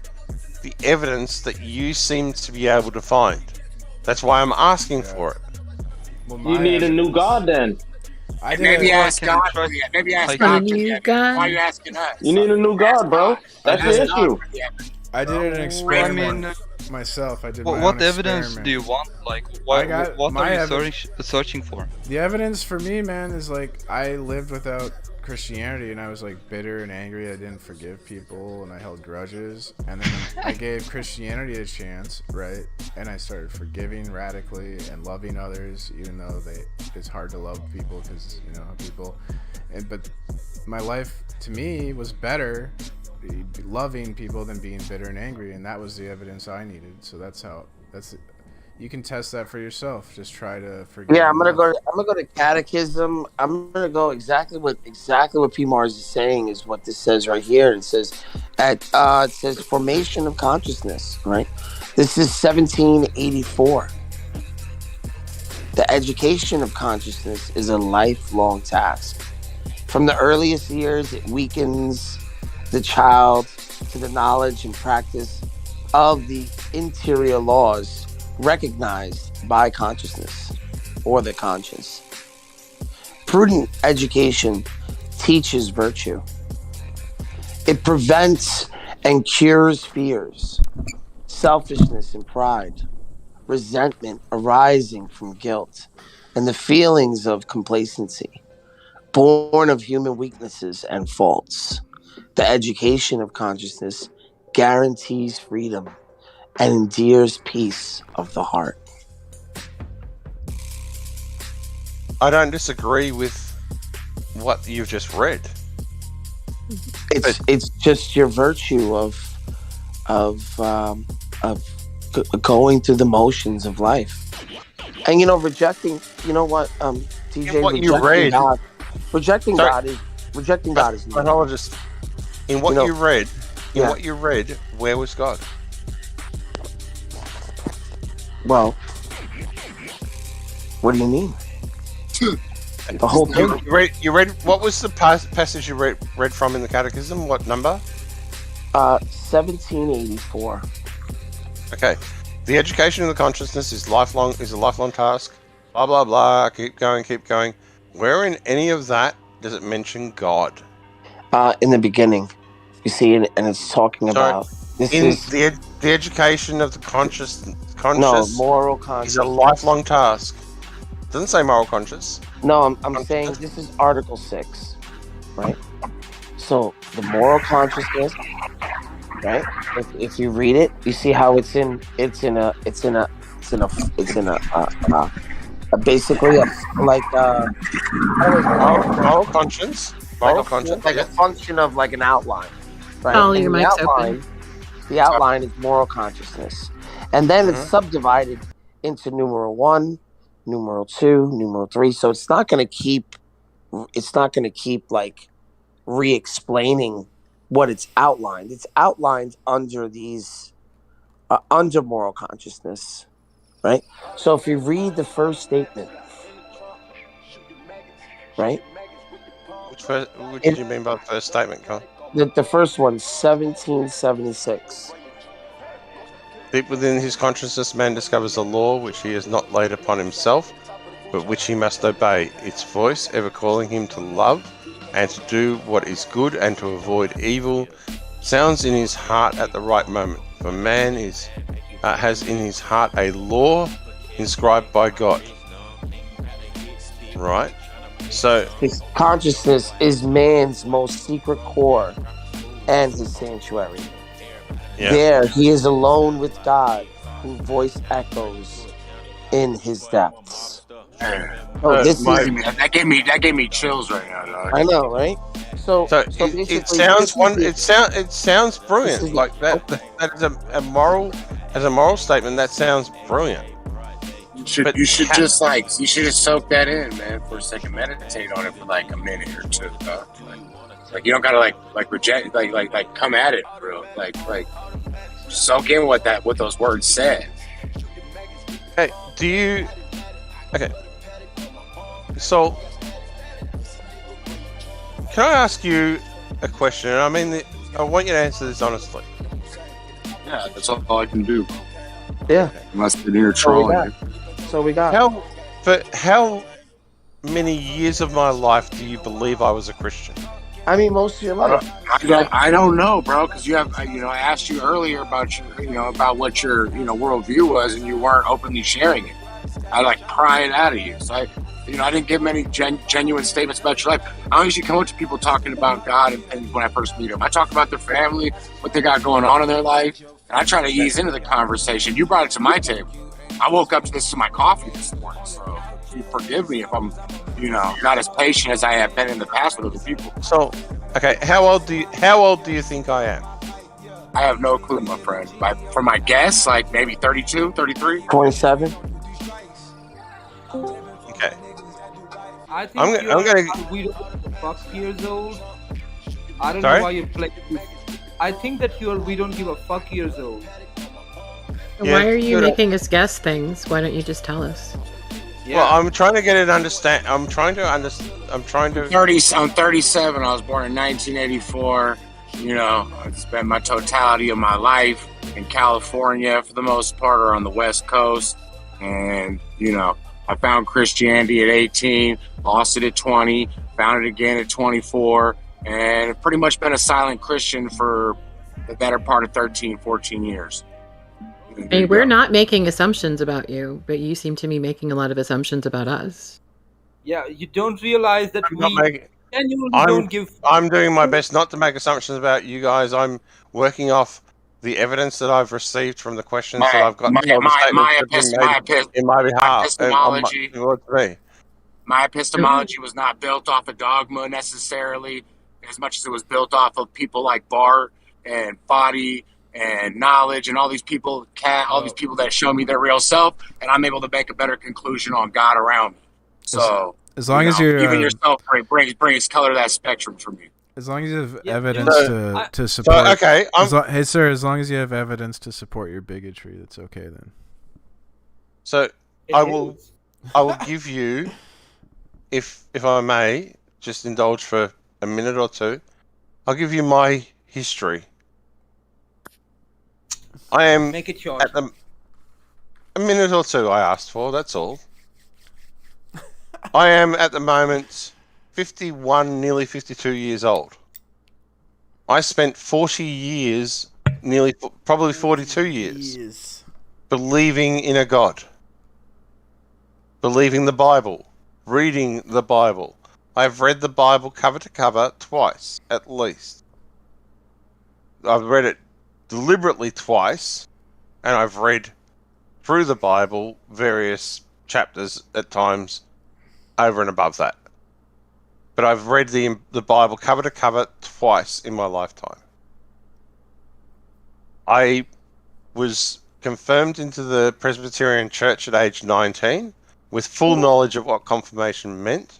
the evidence that you seem to be able to find. That's why I'm asking for it. Well, you need a new God then. Maybe ask God. Maybe ask God. Why are you asking us? You need a new God, bro. That's the issue. I did an experiment myself. I did. What evidence do you want? Like, what are you searching for? The evidence for me, man, is like I lived without Christianity, and I was like bitter and angry. I didn't forgive people, and I held grudges. And then I gave Christianity a chance, right? And I started forgiving radically and loving others, even though it's hard to love people because people. But my life to me was better loving people than being bitter and angry, and that was the evidence I needed. So you can test that for yourself. Just try to forgive. Yeah, I'm gonna go to catechism. I'm gonna go exactly what P. Mars is saying is what this says right here. It says it says formation of consciousness, right? This is 1784. The education of consciousness is a lifelong task. From the earliest years, it weakens the child to the knowledge and practice of the interior laws recognized by consciousness or the conscience. Prudent education teaches virtue. It prevents and cures fears, selfishness and pride, resentment arising from guilt, and the feelings of complacency, born of human weaknesses and faults. The education of consciousness guarantees freedom and endears peace of the heart. I don't disagree with what you've just read. It's just your virtue of going through the motions of life, and rejecting. You know what, TJ? What you read, rejecting God is rejecting God is. Psychologist. In what you read, what you read, where was God? Well, what do you mean? The whole thing. You read. What was the passage you read from in the Catechism? What number? 1784. Okay. The education of the consciousness is a lifelong task. Blah blah blah. Keep going. Where in any of that does it mention God? In the beginning, you see, and it's talking about the education of the conscious. No, moral conscious is a lifelong task. It doesn't say moral conscious. No, I'm saying this is Article 6, right? So the moral consciousness, right? If you read it, you see how it's in basically moral conscience. Like a function of like an outline, right? Oh, your mic's open. The outline is moral consciousness, and then it's subdivided into numeral 1, numeral 2, numeral 3. So it's not going to keep like re-explaining what it's outlined. It's outlined under these under moral consciousness, right? So if you read the first statement, right? What did you mean by the first statement, Con? The first one, 1776. Deep within his consciousness, man discovers a law which he has not laid upon himself, but which he must obey. Its voice ever calling him to love and to do what is good and to avoid evil sounds in his heart at the right moment. For man has in his heart a law inscribed by God. Right? So his consciousness is man's most secret core and his sanctuary. Yeah. There he is alone with God, whose voice echoes in his depths. That gave me chills right now, dog. I know, right? So it sounds brilliant. Like that is a moral statement. That sounds brilliant. You should just soak that in, man, for a second. Meditate on it for like a minute or two. Like you don't gotta like reject, like come at it, bro. Like soak in what those words said. Hey, okay. So, can I ask you a question? And I mean, I want you to answer this honestly. Yeah, that's all I can do. Yeah. Unless they're near trolling. So we got. How many years of my life do you believe I was a Christian? I mean, most of your life. I don't know, bro, because you have, I asked you earlier about about what your, worldview was, and you weren't openly sharing it. I pry it out of you. So I didn't give many genuine statements about your life. I usually come up to people talking about God and when I first meet them. I talk about their family, what they got going on in their life, and I try to ease into the conversation. You brought it to my table. I woke up to this in my coffee this morning, so forgive me if I'm, not as patient as I have been in the past with other people. So, okay, how old do you think I am? I have no clue, my friend. For my guess, maybe 32, 33? 27. Okay. I think we don't fuck years old. I don't know why you play. I think that we don't give a fuck years old. Why are you making us guess things? Why don't you just tell us? Yeah. Well, I'm trying to get it understand. I'm trying to understand. I'm 37. I was born in 1984. You know, I spent my totality of my life in California for the most part, or on the West Coast. And, you know, I found Christianity at 18, lost it at 20, found it again at 24, and I've pretty much been a silent Christian for the better part of 13, 14 years. Hey, we're not making assumptions about you, but you seem to be making a lot of assumptions about us. Yeah, you don't realize that I'm doing my best not to make assumptions about you guys. I'm working off the evidence that I've received from the questions that I've got. In my behalf. My epistemology was not built off of dogma necessarily, as much as it was built off of people like Bart and Fadi and knowledge and all these people that show me their real self, and I'm able to make a better conclusion on God around me. So as long as you're even yourself brings color to that spectrum for me. As long as you have evidence to support. Okay, hey sir, as long as you have evidence to support your bigotry, that's okay then. So I will give you, if I may, just indulge for a minute or two. I'll give you my history. I am Make it short. A minute or two I asked for, that's all. I am at the moment 51, nearly 52 years old. I spent 40 years, probably 42 years, believing in a God. Believing the Bible. Reading the Bible. I've read the Bible cover to cover twice, at least. I've read it deliberately twice, and I've read through the Bible various chapters at times over and above that. But I've read the Bible cover to cover twice in my lifetime. I was confirmed into the Presbyterian Church at age 19 with full knowledge of what confirmation meant,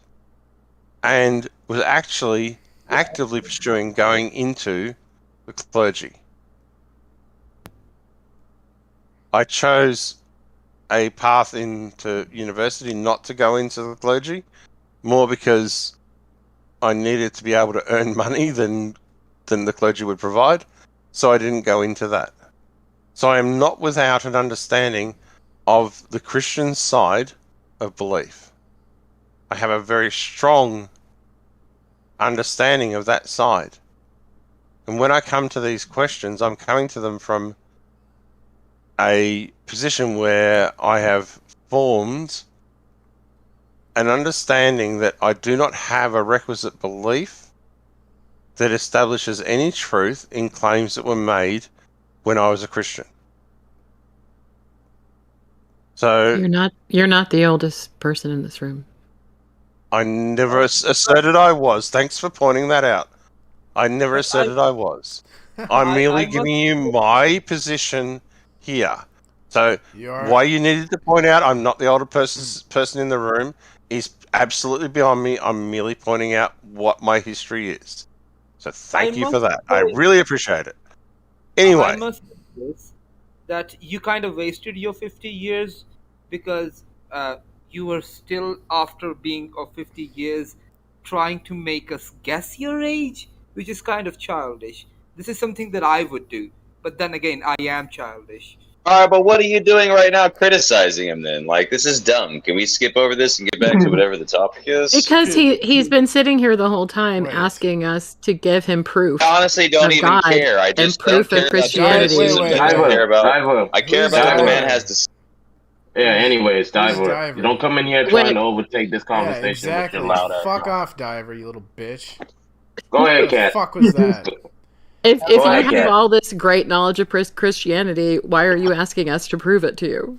and was actually actively pursuing going into the clergy. I chose a path into university not to go into the clergy, more because I needed to be able to earn money than the clergy would provide, so I didn't go into that. So I am not without an understanding of the Christian side of belief. I have a very strong understanding of that side. And when I come to these questions, I'm coming to them from a position where I have formed an understanding that I do not have a requisite belief that establishes any truth in claims that were made when I was a Christian. So you're not the oldest person in this room. I never asserted I was. Thanks for pointing that out. I never asserted I was. I'm merely giving you my position here. So why you needed to point out I'm not the older person in the room is absolutely beyond me. I'm merely pointing out what my history is. So thank you for that. I really appreciate it. Anyway. I must say that you kind of wasted your 50 years because you were still, after being of 50 years, trying to make us guess your age, which is kind of childish. This is something that I would do, but then again, I am childish. All right, but what are you doing right now criticizing him then? Like, this is dumb. Can we skip over this and get back to whatever the topic is? Because he's been sitting here the whole time asking us to give him proof. I honestly don't even God care. I just proof don't care of Christianity. I care about what the man has to say. Yeah, anyways, Diver. You don't come in here trying to overtake this conversation exactly. with your loud ass. Fuck off, Diver, you little bitch. Go ahead, What the Cat. fuck was that? If you have all this great knowledge of Christianity, why are you asking us to prove it to you?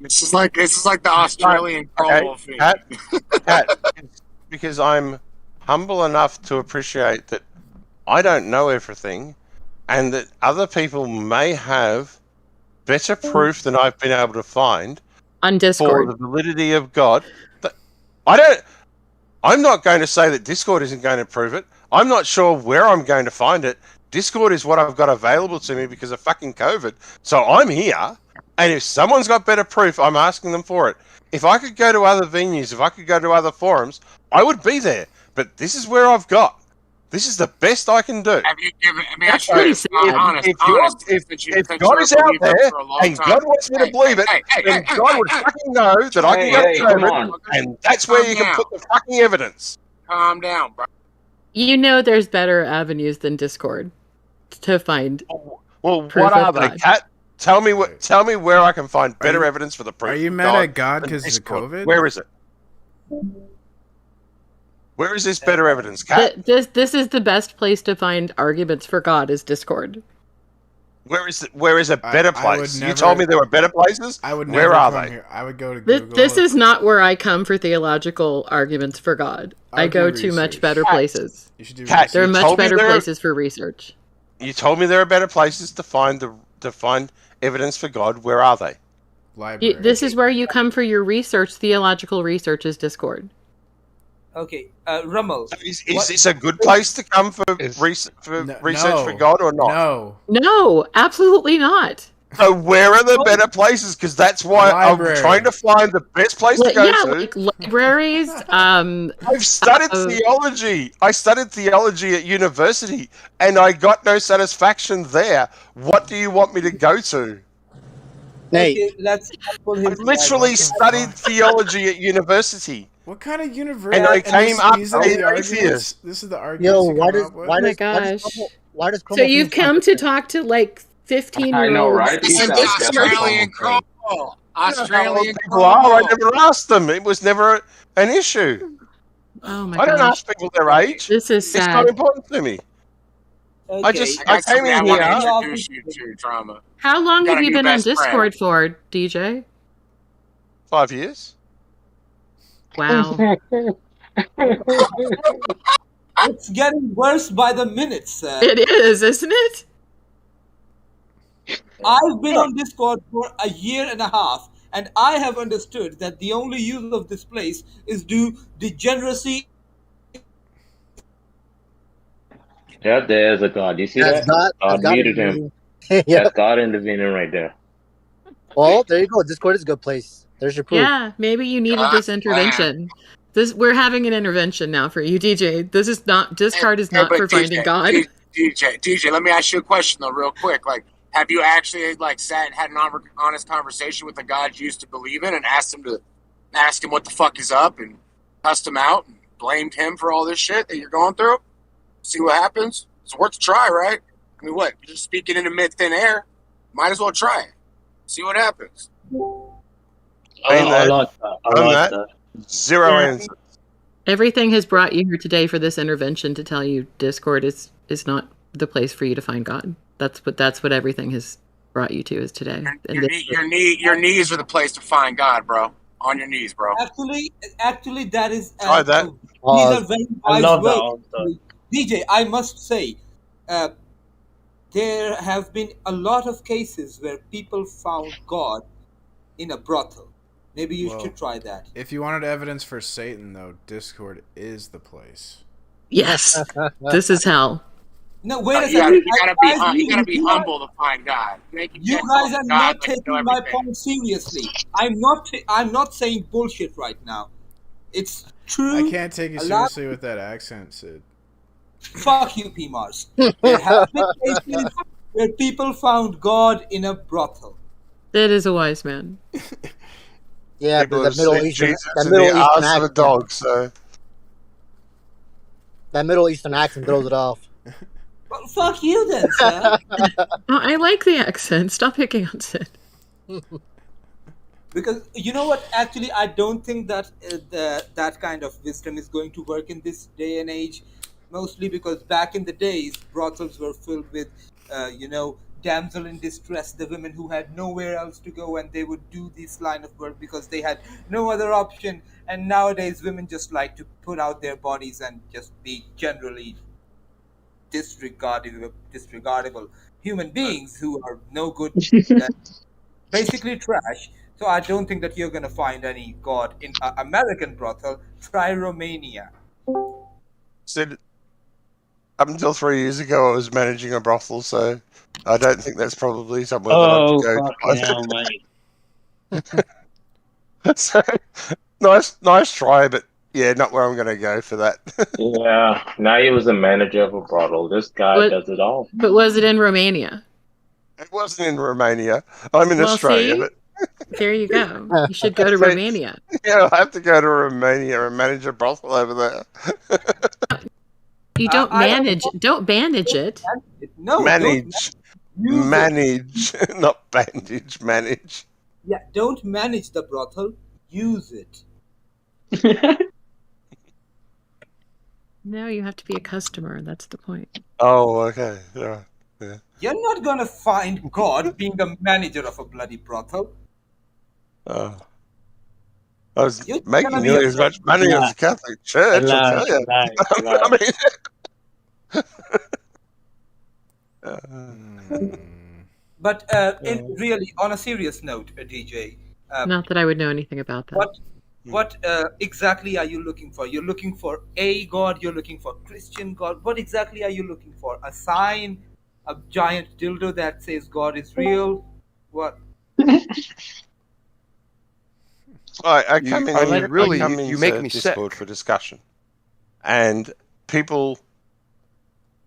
This is like the Australian Cromwell thing. Because I'm humble enough to appreciate that I don't know everything, and that other people may have better proof than I've been able to find on Discord for the validity of God. I'm not going to say that Discord isn't going to prove it. I'm not sure where I'm going to find it. Discord is what I've got available to me because of fucking COVID. So I'm here, And if someone's got better proof, I'm asking them for it. If I could go to other venues, if I could go to other forums, I would be there. But this is where I've got. This is the best I can do. Have you given? I mean, That's pretty sad. If God is out there and God wants me to believe it, then God would fucking know that I can go to heaven, and that's where you can put the fucking evidence. Calm down, bro. You know, there's better avenues than Discord to find. Well, proof what are of they, God. Kat? Tell me where I can find better evidence for the proof. Are you of mad at God than because of Discord. COVID? Where is it? Where is this better evidence, Kat? This is the best place to find arguments for God is Discord. Where is a better I would place? You never- told me there were better places. I would Where never are come they? here. I would go to Google. This is not where I come for theological arguments for God. I would go do to much research. better Kat, places. You should do Kat, There are you much told me better there are- places for research. You told me there are better places to find evidence for God. Where are they? library. This is where you come for your research. Theological research is Discord. Okay, Rummel. Is this a good place to come for research for God or not? No, absolutely not. So where are the better places? Because that's why Library. I'm trying to find the best place to go Yeah, to. like libraries. I've studied theology. I studied theology at university, and I got no satisfaction there. What do you want me to go to? Okay, let's pull I his literally studied theology at university. What kind of university? And I came up these are as the an arguments. atheist. This is the arguments. Yo, you why come does up with? why Oh my does gosh. why does So you've come to talk to like 15-year-olds. I know, right? This is Australian crawl. Australian People are. I never asked them. It was never an issue. Oh my I don't gosh. ask people their age. This is It's sad. not important to me. I came in I want to here. introduce you to Drama. How long got have a you new been on best friend. Discord for, DJ? 5 years. Wow. It's getting worse by the minute, sir. It is, isn't it? I've been on Discord for a year and a half, and I have understood that the only use of this place is due degeneracy. Yeah, there's a God. You see That's that? God muted him. Yep. That's God intervening right there. Well, there you go. Discord is a good place. There's your proof. Yeah, maybe you needed this intervention. We're having an intervention now for you, DJ. This is not Discord is not but for finding God. DJ, let me ask you a question though, real quick. Like, have you actually sat and had an honest conversation with the God you used to believe in and asked him what the fuck is up and cussed him out and blamed him for all this shit that you're going through? See what happens? It's worth a try, right? I mean, what? You're just speaking into mid-thin air. Might as well try it. See what happens. I like that. Zero answers. Everything has brought you here today for this intervention to tell you Discord is not the place for you to find God. That's what everything has brought you to is today. Your knees are the place to find God, bro. On your knees, bro. Actually, that is. Try that. These are very I wise love that words. answer. DJ, I must say, there have been a lot of cases where people found God in a brothel. Maybe you should try that. If you wanted evidence for Satan, though, Discord is the place. Yes, this is hell. No, wait a You second. gotta be humble to find God. You guys are not taking my point seriously. I'm not saying bullshit right now. It's true. I can't take you seriously with that accent, Sid. Fuck you, P-Mars. There have been cases where people found God in a brothel. That is a wise man. Yeah, People because have that Middle seen Eastern, Jesus that in Middle the Eastern ass of a accent, dog. So that Middle Eastern accent throws it off. Well, fuck you then, sir. I like the accent. Stop picking on Sid. Because you know what? Actually, I don't think that that kind of wisdom is going to work in this day and age. Mostly because back in the days, brothels were filled with, damsel in distress, the women who had nowhere else to go, and they would do this line of work because they had no other option. And nowadays, women just like to put out their bodies and just be generally disregardable human beings who are no good, basically trash. So I don't think that you're going to find any God in American brothel. Try Romania. Sid, up until 3 years ago, I was managing a brothel, so I don't think that's probably somewhere that I'd go. Fucking hell, mate. So nice try, but yeah, not where I'm going to go for that. Yeah, now he was a manager of a brothel. This guy does it all. But was it in Romania? It wasn't in Romania. I'm in Well, Australia, see? but There you go. You should go to Romania. yeah, I have to go to Romania and manage a brothel over there. You don't manage. Don't bandage it. No, manage, manage, not bandage. Manage. Yeah, don't manage the brothel. Use it. No, you have to be a customer. That's the point. Oh, okay. Yeah. You're not gonna find God being a manager of a bloody brothel. I was making nearly as much money as the Catholic Church, I'll tell you. I mean, But really, on a serious note, DJ. Not that I would know anything about that. What exactly are you looking for? You're looking for a God. You're looking for Christian God. What exactly are you looking for? A sign, a giant dildo that says God is real. What? I come in. You make me Discord for discussion, and people,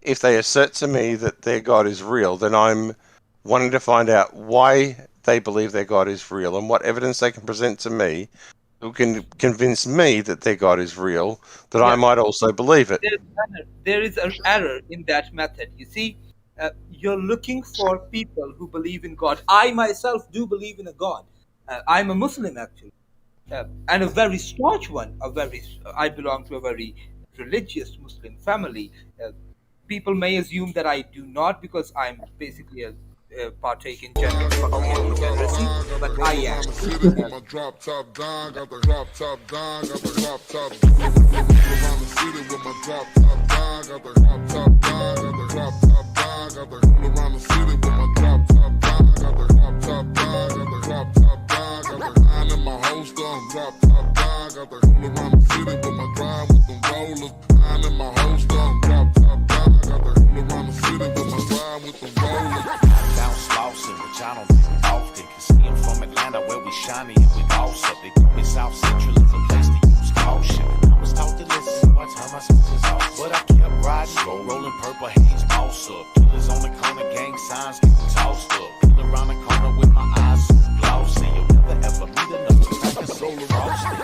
if they assert to me that their God is real, then I'm wanting to find out why they believe their God is real and what evidence they can present to me who can convince me that their God is real, that I might also believe it. There is an error in that method. You see, you're looking for people who believe in God. I myself do believe in a God. I'm a Muslim, actually, and a very staunch one. I belong to a very religious Muslim family. People may assume that I do not because I'm basically partake in gender fucking and degeneracy, but I am. My drop top down, got the drop top down, got the drop top around the city with my drop top down, got the drop top down, got the drop top down, got the around the city with my drop top down, got the drop top down, got the drop top down, got the line in my holster, I'm drop top down, got the around the city with my drive with them rollers, line in my holster, I'm drop top down, got the around the city with my drive with them rollers. Which I don't do often. Can see him from Atlanta where we shiny and we boss up. They call me South Central is a place to use caution. I was taught to listen, watch how my speeches off. But I kept riding, slow rolling purple haze, boss up. Killers on the corner, gang signs, getting tossed up. Pull around the corner with my eyes so glossy. You'll never ever meet another like a solar roster.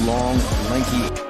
long, lanky